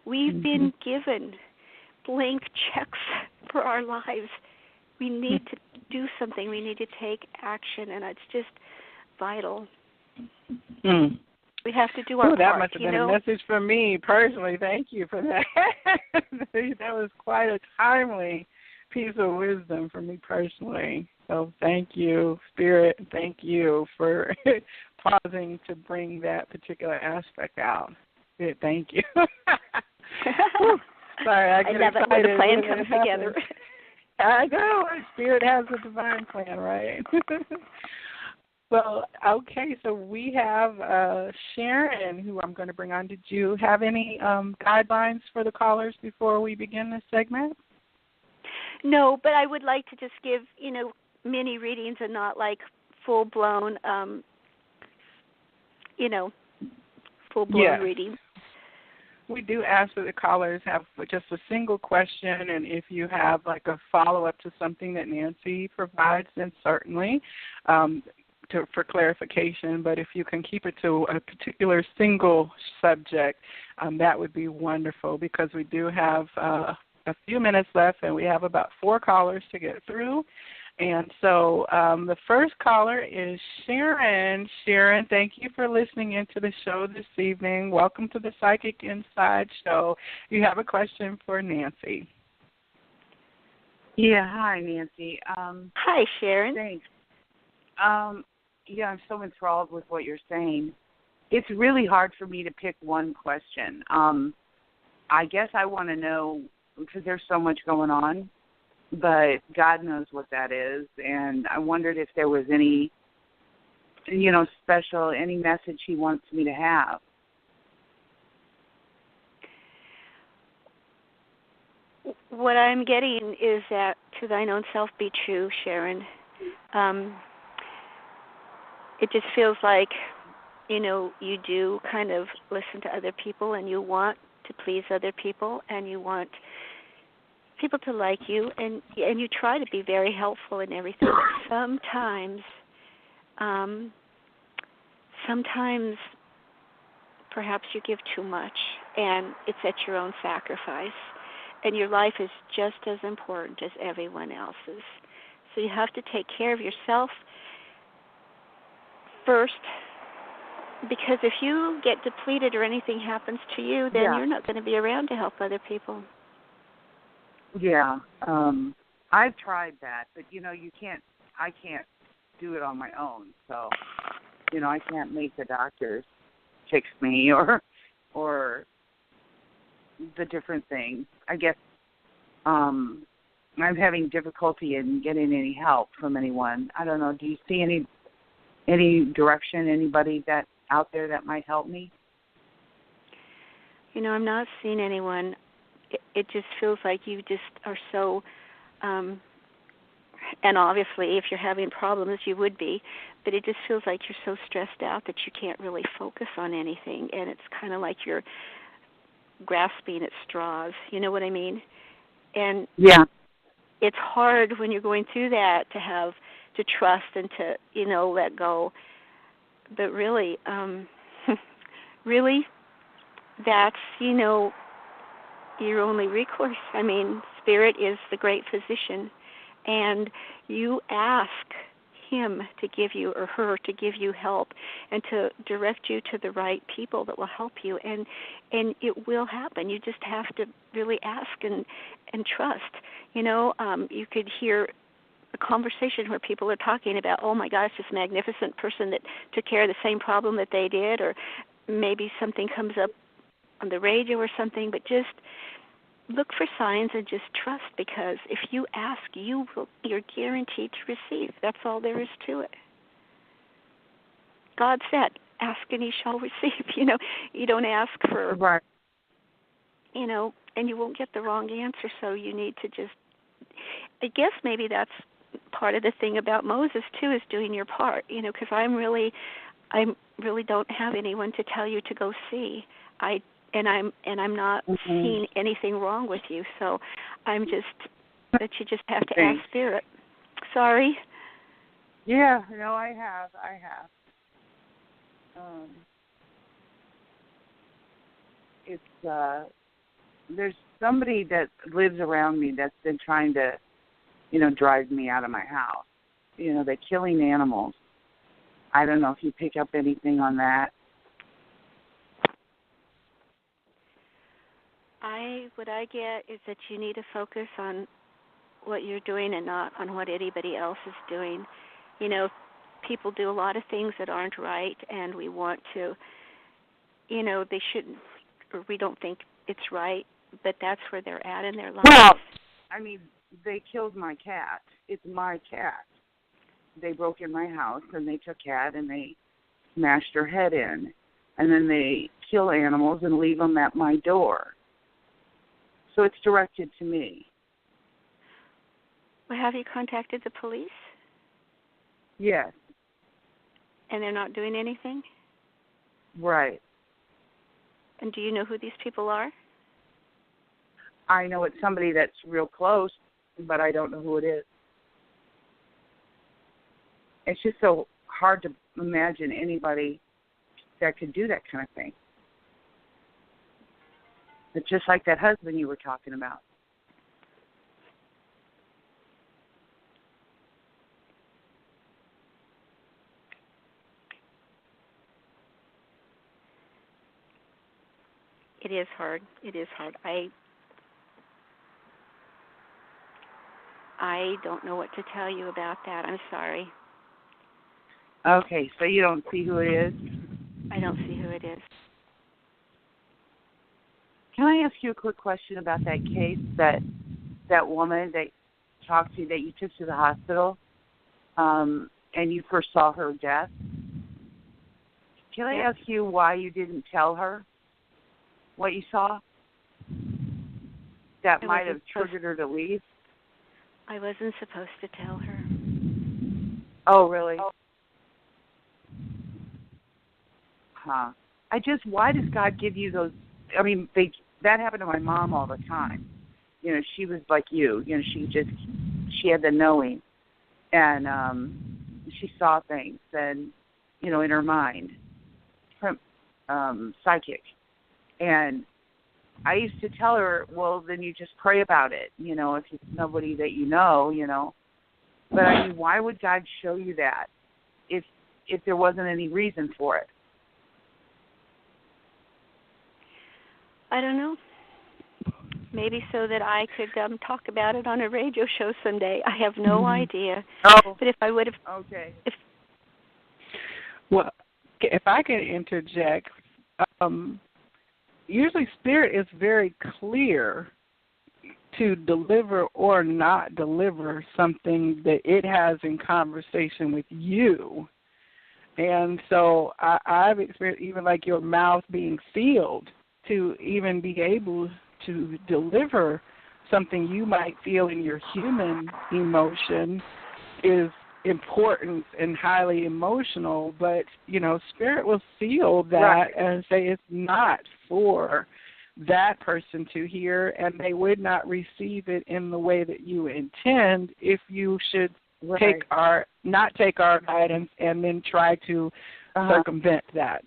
We've been given blank checks for our lives. We need to do something. We need to take action, and it's just vital. We have to do our part. That must have been a message for me personally. Thank you for that. That was quite a timely piece of wisdom for me personally. So thank you, Spirit. Thank you for pausing to bring that particular aspect out. Thank you. Sorry, I love it when the plan comes together. I know. Spirit has a divine plan, right? Well, okay, so we have Sharon, who I'm going to bring on. Did you have any guidelines for the callers before we begin this segment? No, but I would like to just give, mini readings and not like full-blown, full-blown reading. We do ask that the callers have just a single question, and if you have like a follow-up to something that Nancy provides, then certainly for clarification. But if you can keep it to a particular single subject, that would be wonderful, because we do have a few minutes left, and we have about 4 callers to get through. And so the first caller is Sharon. Sharon, thank you for listening into the show this evening. Welcome to the Psychic Inside Show. You have a question for Nancy. Yeah, hi, Nancy. Hi, Sharon. Thanks. I'm so enthralled with what you're saying. It's really hard for me to pick one question. I guess I want to know, because there's so much going on, but God knows what that is, and I wondered if there was any, special, any message he wants me to have. What I'm getting is that to thine own self be true, Sharon. It just feels like, you do kind of listen to other people, and you want to please other people, and you want people to like you, and you try to be very helpful in everything. But sometimes perhaps you give too much, and it's at your own sacrifice. And your life is just as important as everyone else's. So you have to take care of yourself first Because if you get depleted or anything happens to you, then you're not going to be around to help other people. Yeah. I've tried that, but I can't do it on my own. So, I can't make the doctors fix me or the different things. I guess I'm having difficulty in getting any help from anyone. I don't know. Do you see any direction, anybody that out there that might help me? I'm not seeing anyone. It just feels like you just are so, and obviously if you're having problems you would be, but it just feels like you're so stressed out that you can't really focus on anything, and it's kind of like you're grasping at straws, you know what I mean? And yeah, it's hard when you're going through that to trust and to, let go. But really, really, that's, your only recourse. I mean, Spirit is the great physician, and you ask him to give you, or her to give you help and to direct you to the right people that will help you, and it will happen. You just have to really ask and trust. You could hear a conversation where people are talking about, oh my gosh, this magnificent person that took care of the same problem that they did, or maybe something comes up on the radio or something, but just look for signs and just trust, because if you ask, you're guaranteed to receive. That's all there is to it. God said, ask and ye shall receive. You don't ask for, right. And you won't get the wrong answer, so you need to just, I guess maybe that's part of the thing about Moses too, is doing your part, because I really don't have anyone to tell you to go see. I'm not seeing anything wrong with you, so I'm just that you just have to ask Spirit. Sorry. Yeah, no, I have. It's there's somebody that lives around me that's been trying to, drive me out of my house. They're killing animals. I don't know if you pick up anything on that. What I get is that you need to focus on what you're doing and not on what anybody else is doing. People do a lot of things that aren't right, and we want to, they shouldn't, or we don't think it's right, but that's where they're at in their life. Well, I mean, they killed my cat. It's my cat. They broke in my house, and they took Cat, and they smashed her head in. And then they kill animals and leave them at my door. So it's directed to me. Well, have you contacted the police? Yes. And they're not doing anything? Right. And do you know who these people are? I know it's somebody that's real close, but I don't know who it is. It's just so hard to imagine anybody that could do that kind of thing. It's just like that husband you were talking about. It is hard. It is hard. I don't know what to tell you about that. I'm sorry. Okay, so you don't see who it is? I don't see who it is. Can I ask you a quick question about that case, that woman that talked to you, that you took to the hospital, and you first saw her death? Can I ask you why you didn't tell her what you saw? That might have triggered her to leave? I wasn't supposed to tell her. Oh, really? Huh. Why does God give you those? I mean, that happened to my mom all the time. She was like you. She had the knowing, and she saw things, and in her mind, psychic. And I used to tell her, well, then you just pray about it, if it's somebody that you know. But I mean, why would God show you that if there wasn't any reason for it? I don't know. Maybe so that I could talk about it on a radio show someday. I have no idea. Oh. But if I would have... Okay. Well, if I could interject, usually Spirit is very clear to deliver or not deliver something that it has in conversation with you. And so I've experienced even like your mouth being sealed to even be able to deliver something you might feel in your human emotion is important and highly emotional, but, you know, Spirit will seal that and say it's not for that person to hear, and they would not receive it in the way that you intend if you should not take our guidance and then try to circumvent that,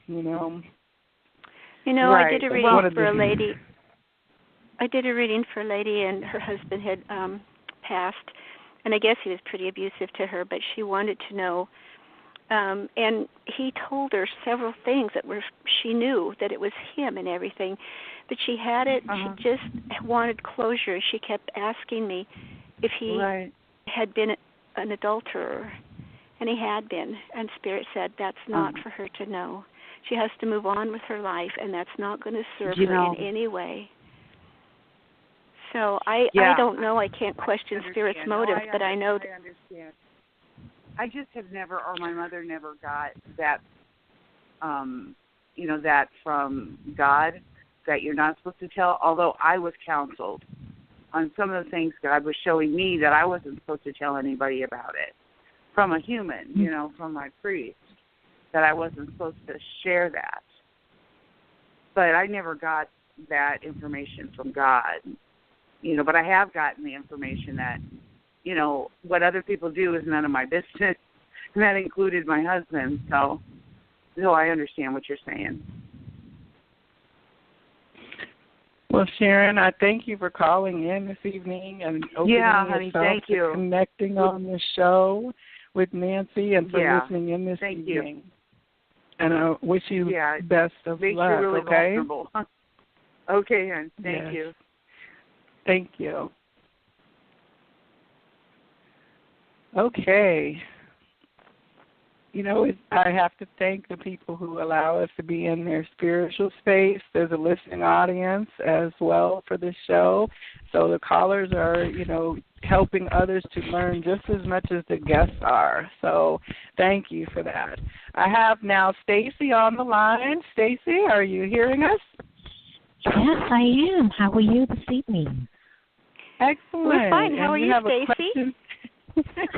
you know. You know, I did a reading for a lady. I did a reading for a lady, and her husband had passed, and I guess he was pretty abusive to her, but she wanted to know, and he told her several things that she knew that it was him and everything, but she had it, she just wanted closure. She kept asking me if he had been an adulterer, and he had been, and Spirit said that's not for her to know. She has to move on with her life, and that's not going to serve her in any way. So I don't know. I can't question Spirit's motives, but I know. I understand. I just have never, or my mother never got that, that from God, that you're not supposed to tell, although I was counseled on some of the things God was showing me that I wasn't supposed to tell anybody about it. From a human, from my priest, that I wasn't supposed to share that. But I never got that information from God. But I have gotten the information that, what other people do is none of my business. And that included my husband. So I understand what you're saying. Well, Sharon, I thank you for calling in this evening and opening yourself to connecting on the show with Nancy and for listening in this evening. And I wish you best of luck, really okay? Vulnerable. Okay, hon. Thank you. Thank you. Okay. I have to thank the people who allow us to be in their spiritual space. There's a listening audience as well for this show. So the callers are, helping others to learn just as much as the guests are. So thank you for that. I have now Stacy on the line. Stacy, are you hearing us? Yes, I am. How are you this evening? Excellent. We're fine. How are you, Stacy?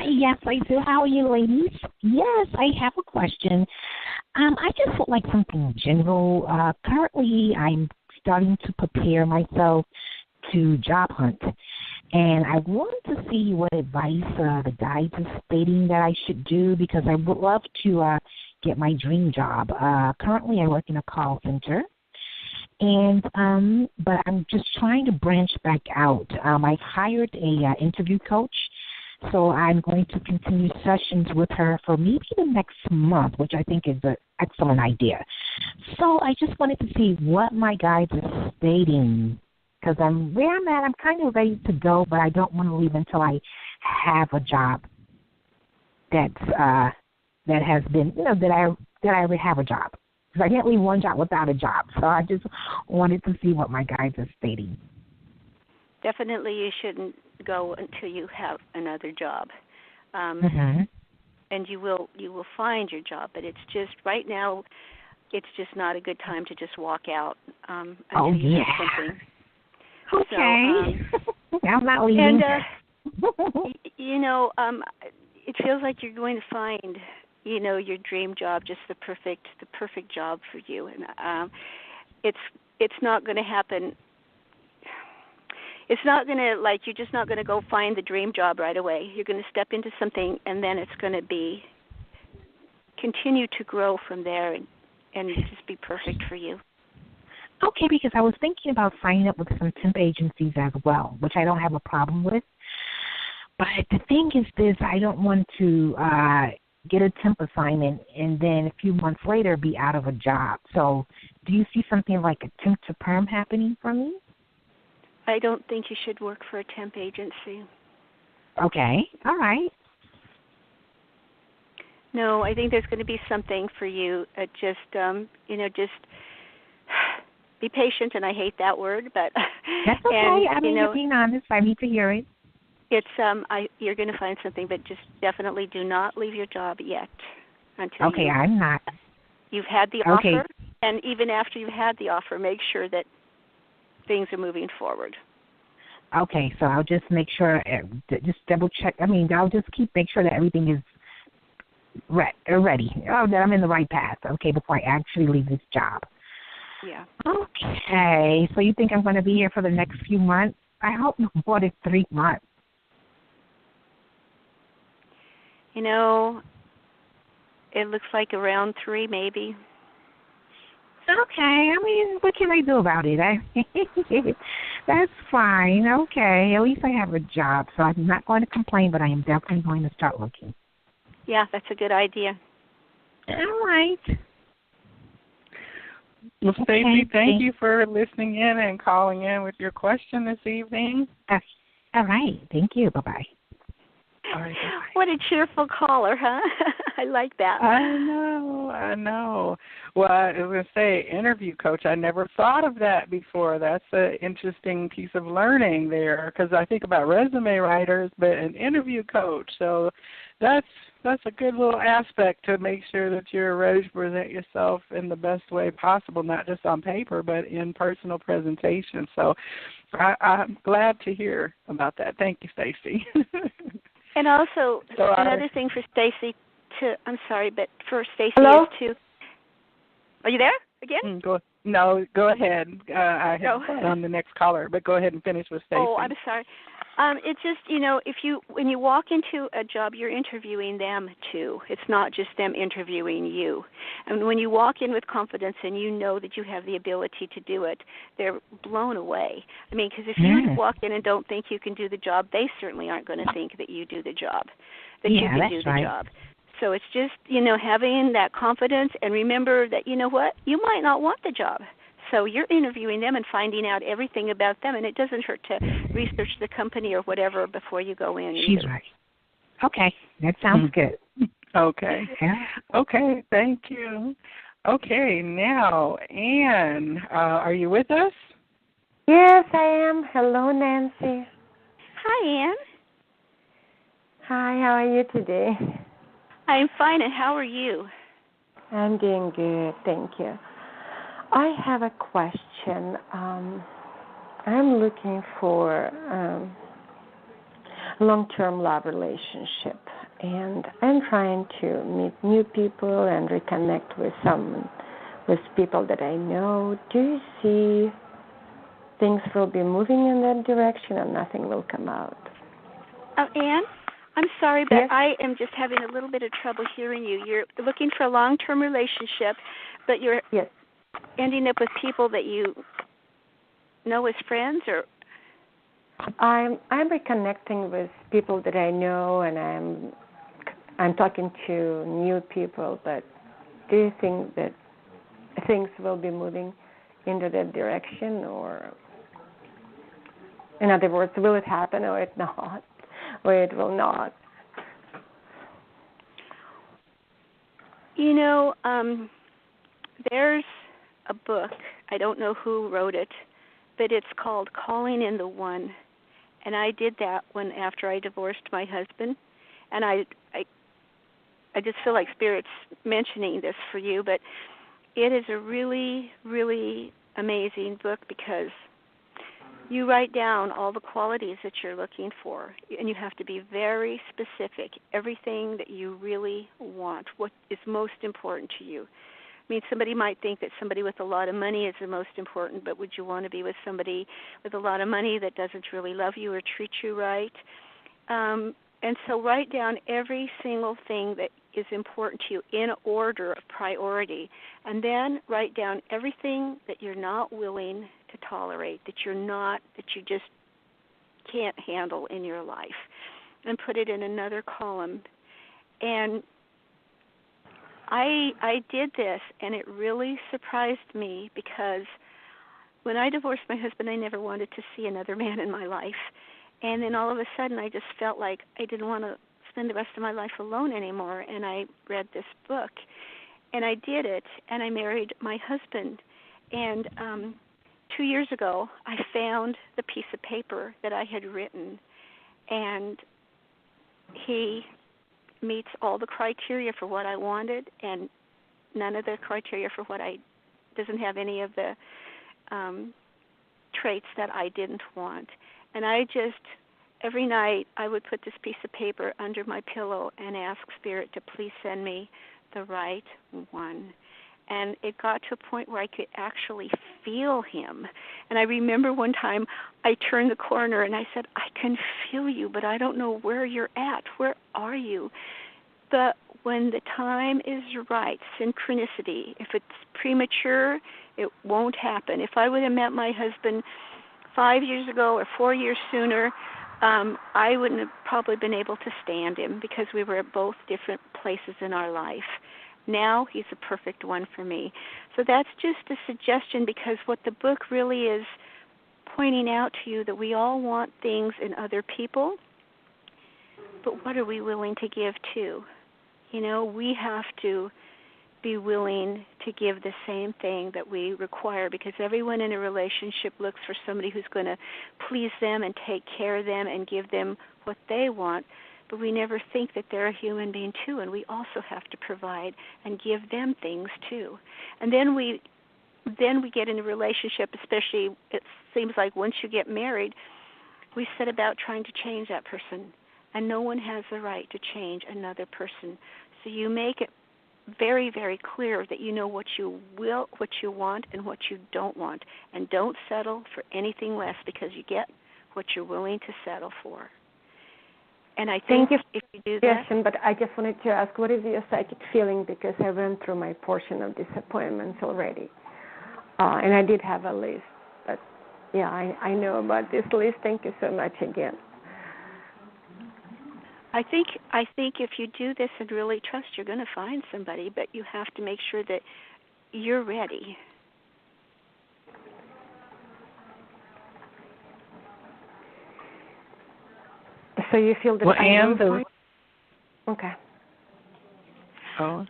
Yes, I do. How are you, ladies? Yes, I have a question. I just would like something general. Currently, I'm starting to prepare myself to job hunt, and I wanted to see what advice the guides are stating that I should do, because I would love to get my dream job. Currently, I work in a call center. And but I'm just trying to branch back out. I've hired a interview coach, so I'm going to continue sessions with her for maybe the next month, which I think is an excellent idea. So I just wanted to see what my guides are stating, because where I'm at, I'm kind of ready to go, but I don't want to leave until I have a job that has been, that I already have a job. I can't leave one job without a job. So I just wanted to see what my guides are stating. Definitely you shouldn't go until you have another job. And you will find your job, but it's just right now it's just not a good time to just walk out until you have something. Okay. So, I'm not leaving. And it feels like you're going to find your dream job, just the perfect job for you, and it's not going to happen. It's not going to, you're just not going to go find the dream job right away. You're going to step into something, and then it's going to continue to grow from there, and just be perfect for you. Okay, because I was thinking about signing up with some temp agencies as well, which I don't have a problem with. But the thing is this, I don't want to get a temp assignment and then a few months later be out of a job. So do you see something like a temp to perm happening for me? I don't think you should work for a temp agency. Okay, all right. No, I think there's going to be something for you. Just be patient, and I hate that word, but that's okay. I mean, you're being honest. I need to hear it. It's you're going to find something, but just definitely do not leave your job yet until I'm not. You've had the offer, and even after you've had the offer, make sure that things are moving forward. Okay, so I'll just make sure, just double check. I mean, I'll just make sure that everything is ready. Oh, that I'm in the right path. Okay, before I actually leave this job. Yeah. Okay, so you think I'm going to be here for the next few months? I hope no more than 3 months. You know, it looks like around 3 maybe. Okay, I mean, what can I do about it? That's fine. Okay, at least I have a job, so I'm not going to complain, but I am definitely going to start looking. Yeah, that's a good idea. All right. Well, Stacy, thank you for listening in and calling in with your question this evening. All right. Thank you. Bye-bye. All right, bye-bye. What a cheerful caller, huh? I like that. I know. Well, I was going to say, interview coach, I never thought of that before. That's an interesting piece of learning there, because I think about resume writers, but an interview coach. So that's a good little aspect to make sure that you're ready to present yourself in the best way possible, not just on paper, but in personal presentation. So I'm glad to hear about that. Thank you, Stacy. And also, another thing for Stacy I'm sorry, but for Stacy is to. Are you there again? Go ahead. I have on the next caller, but go ahead and finish with Stacy. Oh, I'm sorry. It's just, when you walk into a job, you're interviewing them too. It's not just them interviewing you. And when you walk in with confidence and you know that you have the ability to do it, they're blown away. I mean, because if you walk in and don't think you can do the job, they certainly aren't going to think that you do the job, that you can do the job. So it's just, having that confidence, and remember that, you might not want the job. So you're interviewing them and finding out everything about them, and it doesn't hurt to research the company or whatever before you go in. She's right. Okay, that sounds good. Okay. Okay, thank you. Okay, now, Anne, are you with us? Yes, I am. Hello, Nancy. Hi, Anne. Hi, how are you today? I'm fine, and how are you? I'm doing good, thank you. I have a question. I'm looking for a long-term love relationship, and I'm trying to meet new people and reconnect with people that I know. Do you see things will be moving in that direction and nothing will come out? Anne, I'm sorry, but yes? I am just having a little bit of trouble hearing you. You're looking for a long-term relationship, but you're ending up with people that you know as friends, or? I'm reconnecting with people that I know, and I'm talking to new people. But do you think that things will be moving into that direction, or, in other words, will it happen or it not, or it will not? There's a book. I don't know who wrote it, but it's called Calling in the One. And I did that after I divorced my husband. And I just feel like Spirit's mentioning this for you, but it is a really, really amazing book because you write down all the qualities that you're looking for, and you have to be very specific, everything that you really want, what is most important to you. I mean, somebody might think that somebody with a lot of money is the most important, but would you want to be with somebody with a lot of money that doesn't really love you or treat you right? And so write down every single thing that is important to you in order of priority, and then write down everything that you're not willing to tolerate, that you just can't handle in your life, and put it in another column. And I did this, and it really surprised me because when I divorced my husband, I never wanted to see another man in my life. And then all of a sudden, I just felt like I didn't want to spend the rest of my life alone anymore, and I read this book. And I did it, and I married my husband. And 2 years ago, I found the piece of paper that I had written, and he meets all the criteria for what I wanted, and none of the criteria for what doesn't have any of the traits that I didn't want. And I just, every night, I would put this piece of paper under my pillow and ask Spirit to please send me the right one. And it got to a point where I could actually feel him. And I remember one time I turned the corner and I said, I can feel you, but I don't know where you're at. Where are you? But when the time is right, synchronicity, if it's premature, it won't happen. If I would have met my husband 5 years ago or 4 years sooner, I wouldn't have probably been able to stand him because we were at both different places in our life. Now he's a perfect one for me. So that's just a suggestion, because what the book really is pointing out to you, that we all want things in other people, but what are we willing to give to? You know, we have to be willing to give the same thing that we require, because everyone in a relationship looks for somebody who's going to please them and take care of them and give them what they want, but we never think that they're a human being too, and we also have to provide and give them things too. And then we get in a relationship, especially it seems like once you get married, we set about trying to change that person, and no one has the right to change another person. So you make it very, very clear that you know what you want and what you don't want, and don't settle for anything less, because you get what you're willing to settle for. And I think if you do that... Yes, but I just wanted to ask, what is your psychic feeling? Because I went through my portion of disappointments already. And I did have a list. But, yeah, I know about this list. Thank you so much again. I think if you do this and really trust, you're going to find somebody, but you have to make sure that you're ready. So you feel that Okay. Oh.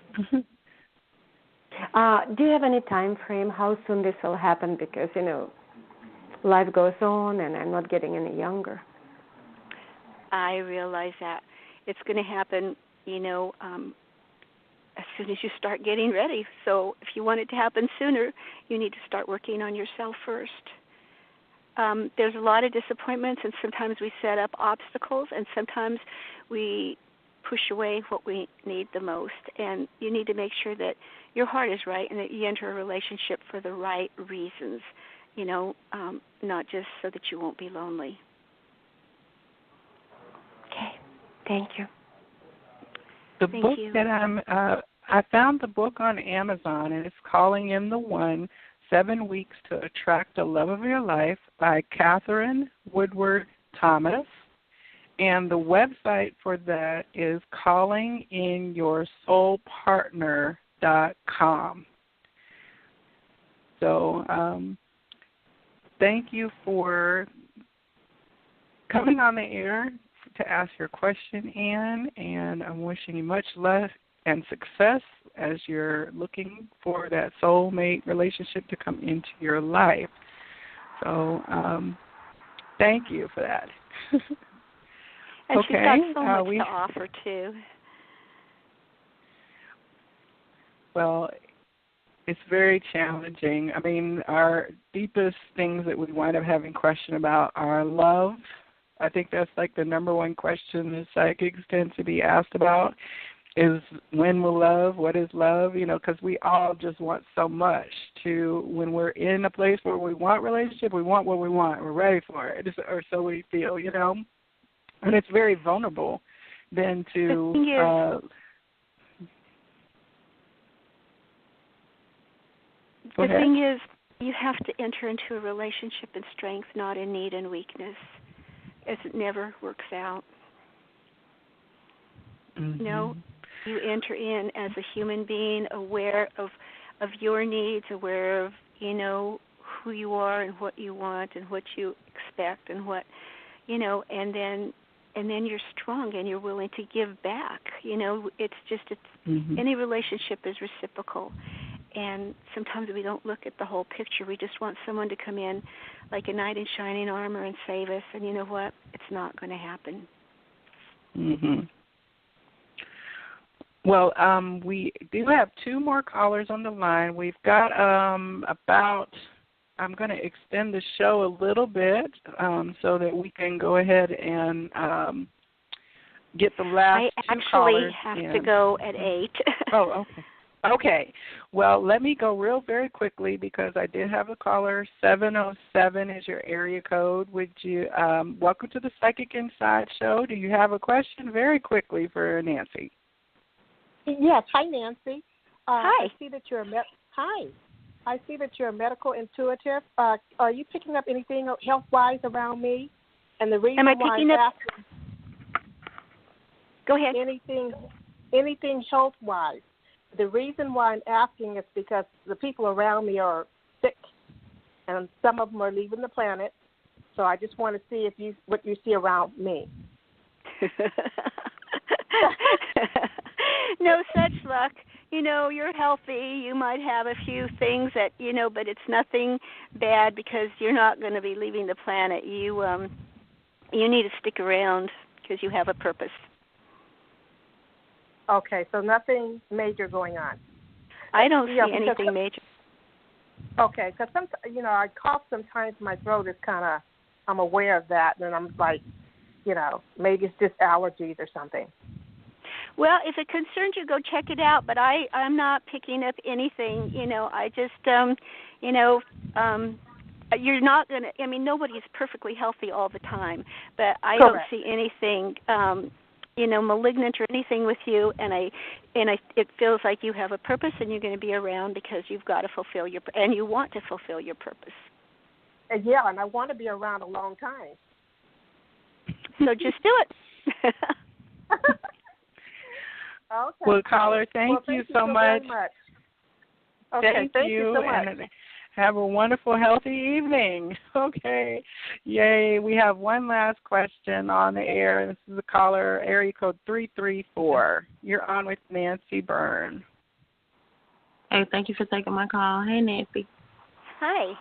Do you have any time frame how soon this will happen? Because, you know, life goes on and I'm not getting any younger. I realize that. It's going to happen, you know, as soon as you start getting ready. So if you want it to happen sooner, you need to start working on yourself first. There's a lot of disappointments, and sometimes we set up obstacles, and sometimes we push away what we need the most. And you need to make sure that your heart is right and that you enter a relationship for the right reasons, you know, not just so that you won't be lonely. Okay. Thank you. The book that I found the book on Amazon, and it's Calling in the One, 7 Weeks to Attract the Love of Your Life by Catherine Woodward Thomas. And the website for that is callinginyoursoulpartner.com. So thank you for coming on the air to ask your question, Anne, and I'm wishing you much luck and success as you're looking for that soulmate relationship to come into your life. So thank you for that. And okay. she's got so much to offer, too. Well, it's very challenging. I mean, our deepest things that we wind up having question about are love. I think that's like the number one question that psychics tend to be asked about is, when will love, what is love? You know, because we all just want so much to, when we're in a place where we want relationship, we want what we want, we're ready for it, or so we feel, you know. And it's very vulnerable then to... The thing is, you have to enter into a relationship in strength, not in need and weakness, as it never works out. Mm-hmm. You know, you enter in as a human being, aware of your needs, aware of, who you are and what you want and what you expect and what, and then you're strong and you're willing to give back. It's any relationship is reciprocal. And sometimes we don't look at the whole picture. We just want someone to come in like a knight in shining armor and save us. And you know what? It's not going to happen. Well, we do have 2 more callers on the line. We've got I'm going to extend the show a little bit so that we can go ahead and get the last 2 callers. I actually have to go at 8. Oh, okay. Okay. Well, let me go very quickly because I did have a caller. 707 is your area code. Would you welcome to the Psychic Inside Show. Do you have a question very quickly for Nancy? Yes. Hi, Nancy. Hi. I see that you're a medical intuitive. Are you picking up anything health-wise around me? And the reason Am I why picking I'm up? asking, Go ahead. anything health-wise. The reason why I'm asking is because the people around me are sick, and some of them are leaving the planet. So I just want to see what you see around me. No such luck. You're healthy. You might have a few things that, but it's nothing bad because you're not going to be leaving the planet. You need to stick around because you have a purpose. Okay, so nothing major going on. I don't see anything major. Okay, because I cough sometimes. My throat is I'm aware of that, and I'm like, maybe it's just allergies or something. Well, if it concerns you, go check it out. But I'm not picking up anything. I just, you're not going to. Nobody's perfectly healthy all the time. But I don't see anything, malignant or anything with you. And it feels like you have a purpose, and you're going to be around because you've got to fulfill and you want to fulfill your purpose. Yeah, and I want to be around a long time. So just do it. Okay. Well, caller, thank you so much. Very much. Okay, thank you so much. And have a wonderful, healthy evening. Okay. Yay. We have one last question on the air. This is a caller, area code 334. You're on with Nancy Byrne. Hey, thank you for taking my call. Hey, Nancy. Hi.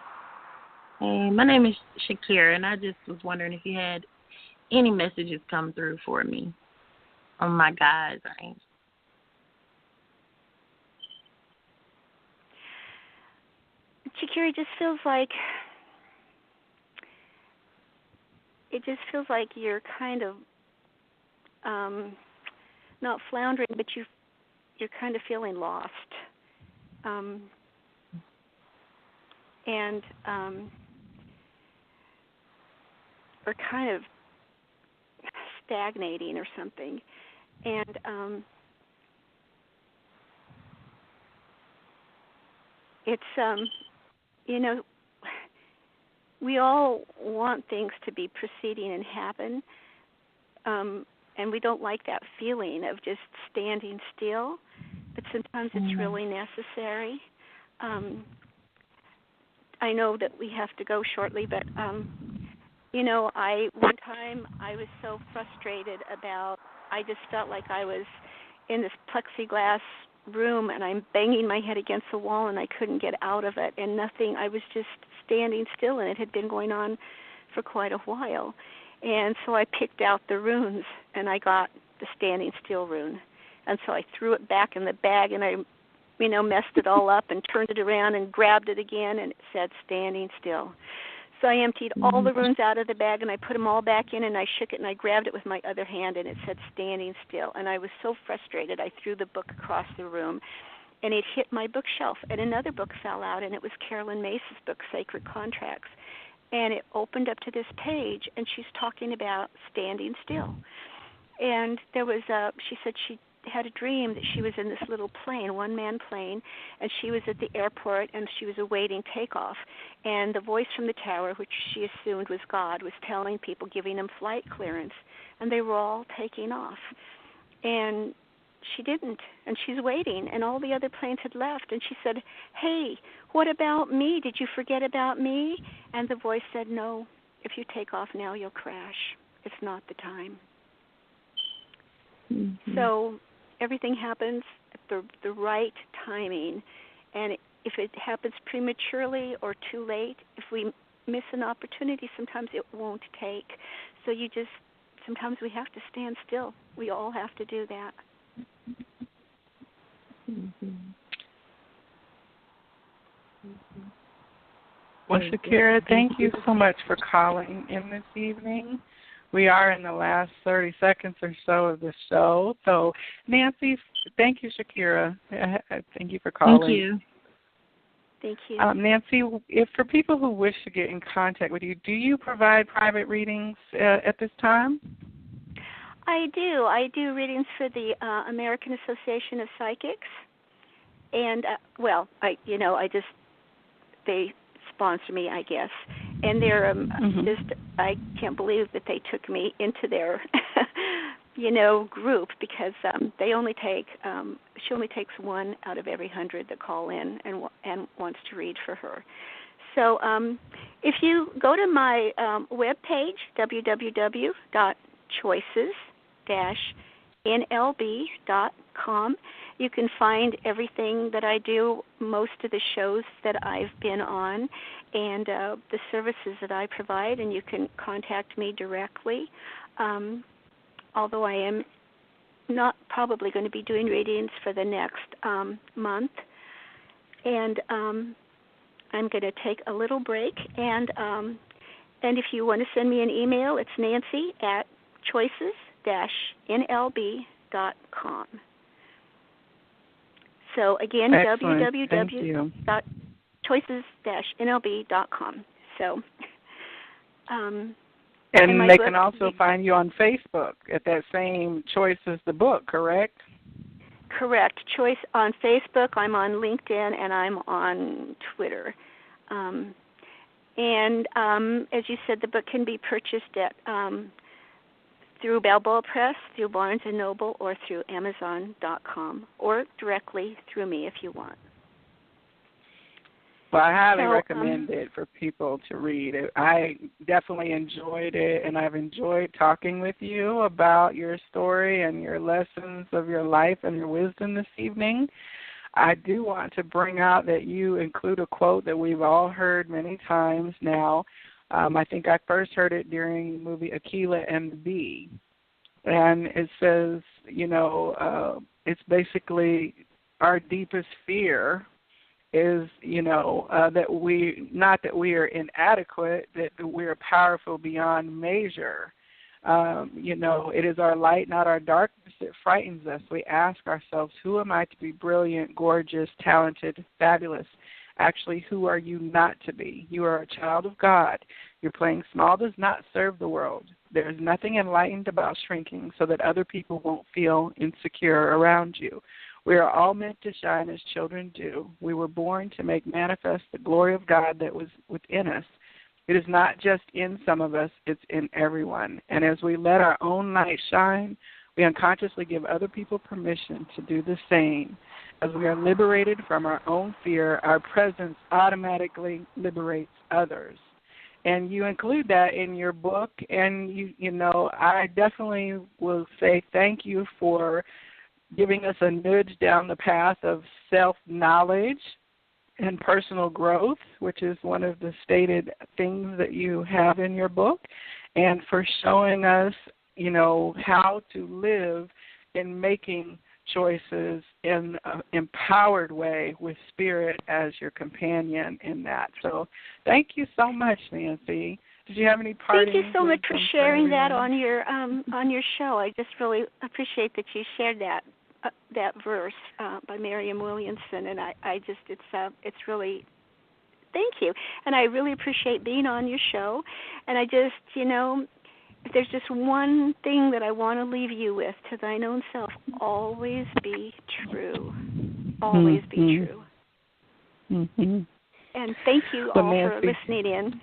Hey, my name is Shakira, and I just was wondering if you had any messages come through for me on my guides or angels. Shakira, it just feels like you're kind of not floundering, but you're kind of feeling lost, and or kind of stagnating or something, and it's we all want things to be proceeding and happen, and we don't like that feeling of just standing still, but sometimes it's really necessary. I know that we have to go shortly, but one time I was so frustrated I just felt like I was in this plexiglass room and I'm banging my head against the wall and I couldn't get out of it, and I was just standing still, and it had been going on for quite a while. And so I picked out the runes and I got the standing still rune, and so I threw it back in the bag and I messed it all up and turned it around and grabbed it again, and it said standing still. So I emptied all the runes out of the bag and I put them all back in, and I shook it and I grabbed it with my other hand and it said standing still. And I was so frustrated I threw the book across the room and it hit my bookshelf, and another book fell out, and it was Carolyn Mace's book, Sacred Contracts. And it opened up to this page and she's talking about standing still. And she said she had a dream that she was in this little plane, one-man plane, and she was at the airport and she was awaiting takeoff. And the voice from the tower, which she assumed was God, was telling people, giving them flight clearance, and they were all taking off. And she didn't, and she's waiting, and all the other planes had left, and she said, "Hey, what about me? Did you forget about me?" And the voice said, "No, if you take off now, you'll crash. It's not the time." Mm-hmm. So everything happens at the right timing, and if it happens prematurely or too late, if we miss an opportunity, sometimes it won't take. So sometimes we have to stand still. We all have to do that. Mm-hmm. Mm-hmm. Well, Shakira, thank you so much for calling in this evening. We are in the last 30 seconds or so of the show. So, Nancy, thank you, Shakira. Thank you for calling. Thank you. Thank you. Nancy, if for people who wish to get in contact with you, do you provide private readings at this time? I do. I do readings for the American Association of Psychics, and they sponsor me, I guess, and they're I can't believe that they took me into their group, because they only take she only takes one out of every 100 that call in and wants to read for her. So if you go to my webpage, www.choices-nlb.com, you can find everything that I do, most of the shows that I've been on, and the services that I provide, and you can contact me directly. Although I am not probably going to be doing readings for the next month, and I'm going to take a little break, and if you want to send me an email, it's nancy@choices-nlb.com. So again, www.choices-nlb.com. So, and they can also find you on Facebook at that same Choices the Book, correct? Correct. Choice on Facebook. I'm on LinkedIn, and I'm on Twitter. And as you said, the book can be purchased at through Balboa Press, through Barnes & Noble, or through Amazon.com, or directly through me if you want. Well, I highly recommend it for people to read. I definitely enjoyed it, and I've enjoyed talking with you about your story and your lessons of your life and your wisdom this evening. I do want to bring out that you include a quote that we've all heard many times now. I think I first heard it during the movie Akeelah and the Bee. And it says, it's basically our deepest fear is, that not that we are inadequate, that we are powerful beyond measure. It is our light, not our darkness, that frightens us. We ask ourselves, who am I to be brilliant, gorgeous, talented, fabulous? Actually, who are you not to be? You are a child of God. Your playing small does not serve the world. There is nothing enlightened about shrinking so that other people won't feel insecure around you. We are all meant to shine as children do. We were born to make manifest the glory of God that was within us. It is not just in some of us, it's in everyone. And as we let our own light shine, we unconsciously give other people permission to do the same. As we are liberated from our own fear, our presence automatically liberates others. And you include that in your book, and I definitely will say thank you for giving us a nudge down the path of self-knowledge and personal growth, which is one of the stated things that you have in your book, and for showing us, how to live in making choices in an empowered way with Spirit as your companion in that. So thank you so much, Nancy. Did you have any parting? Thank you so much for sharing that on your show. I just really appreciate that you shared that verse by Marianne Williamson, and it's really, thank you. And I really appreciate being on your show. And I just, if there's just one thing that I want to leave you with, to thine own self, always be true. Always be true. Mm-hmm. And thank you all for listening in.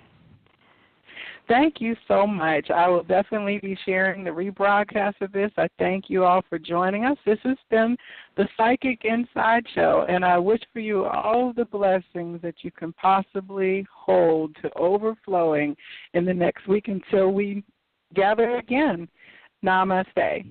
Thank you so much. I will definitely be sharing the rebroadcast of this. I thank you all for joining us. This has been the Psychic Inside Show, and I wish for you all the blessings that you can possibly hold to overflowing in the next week until we gather again. Namaste.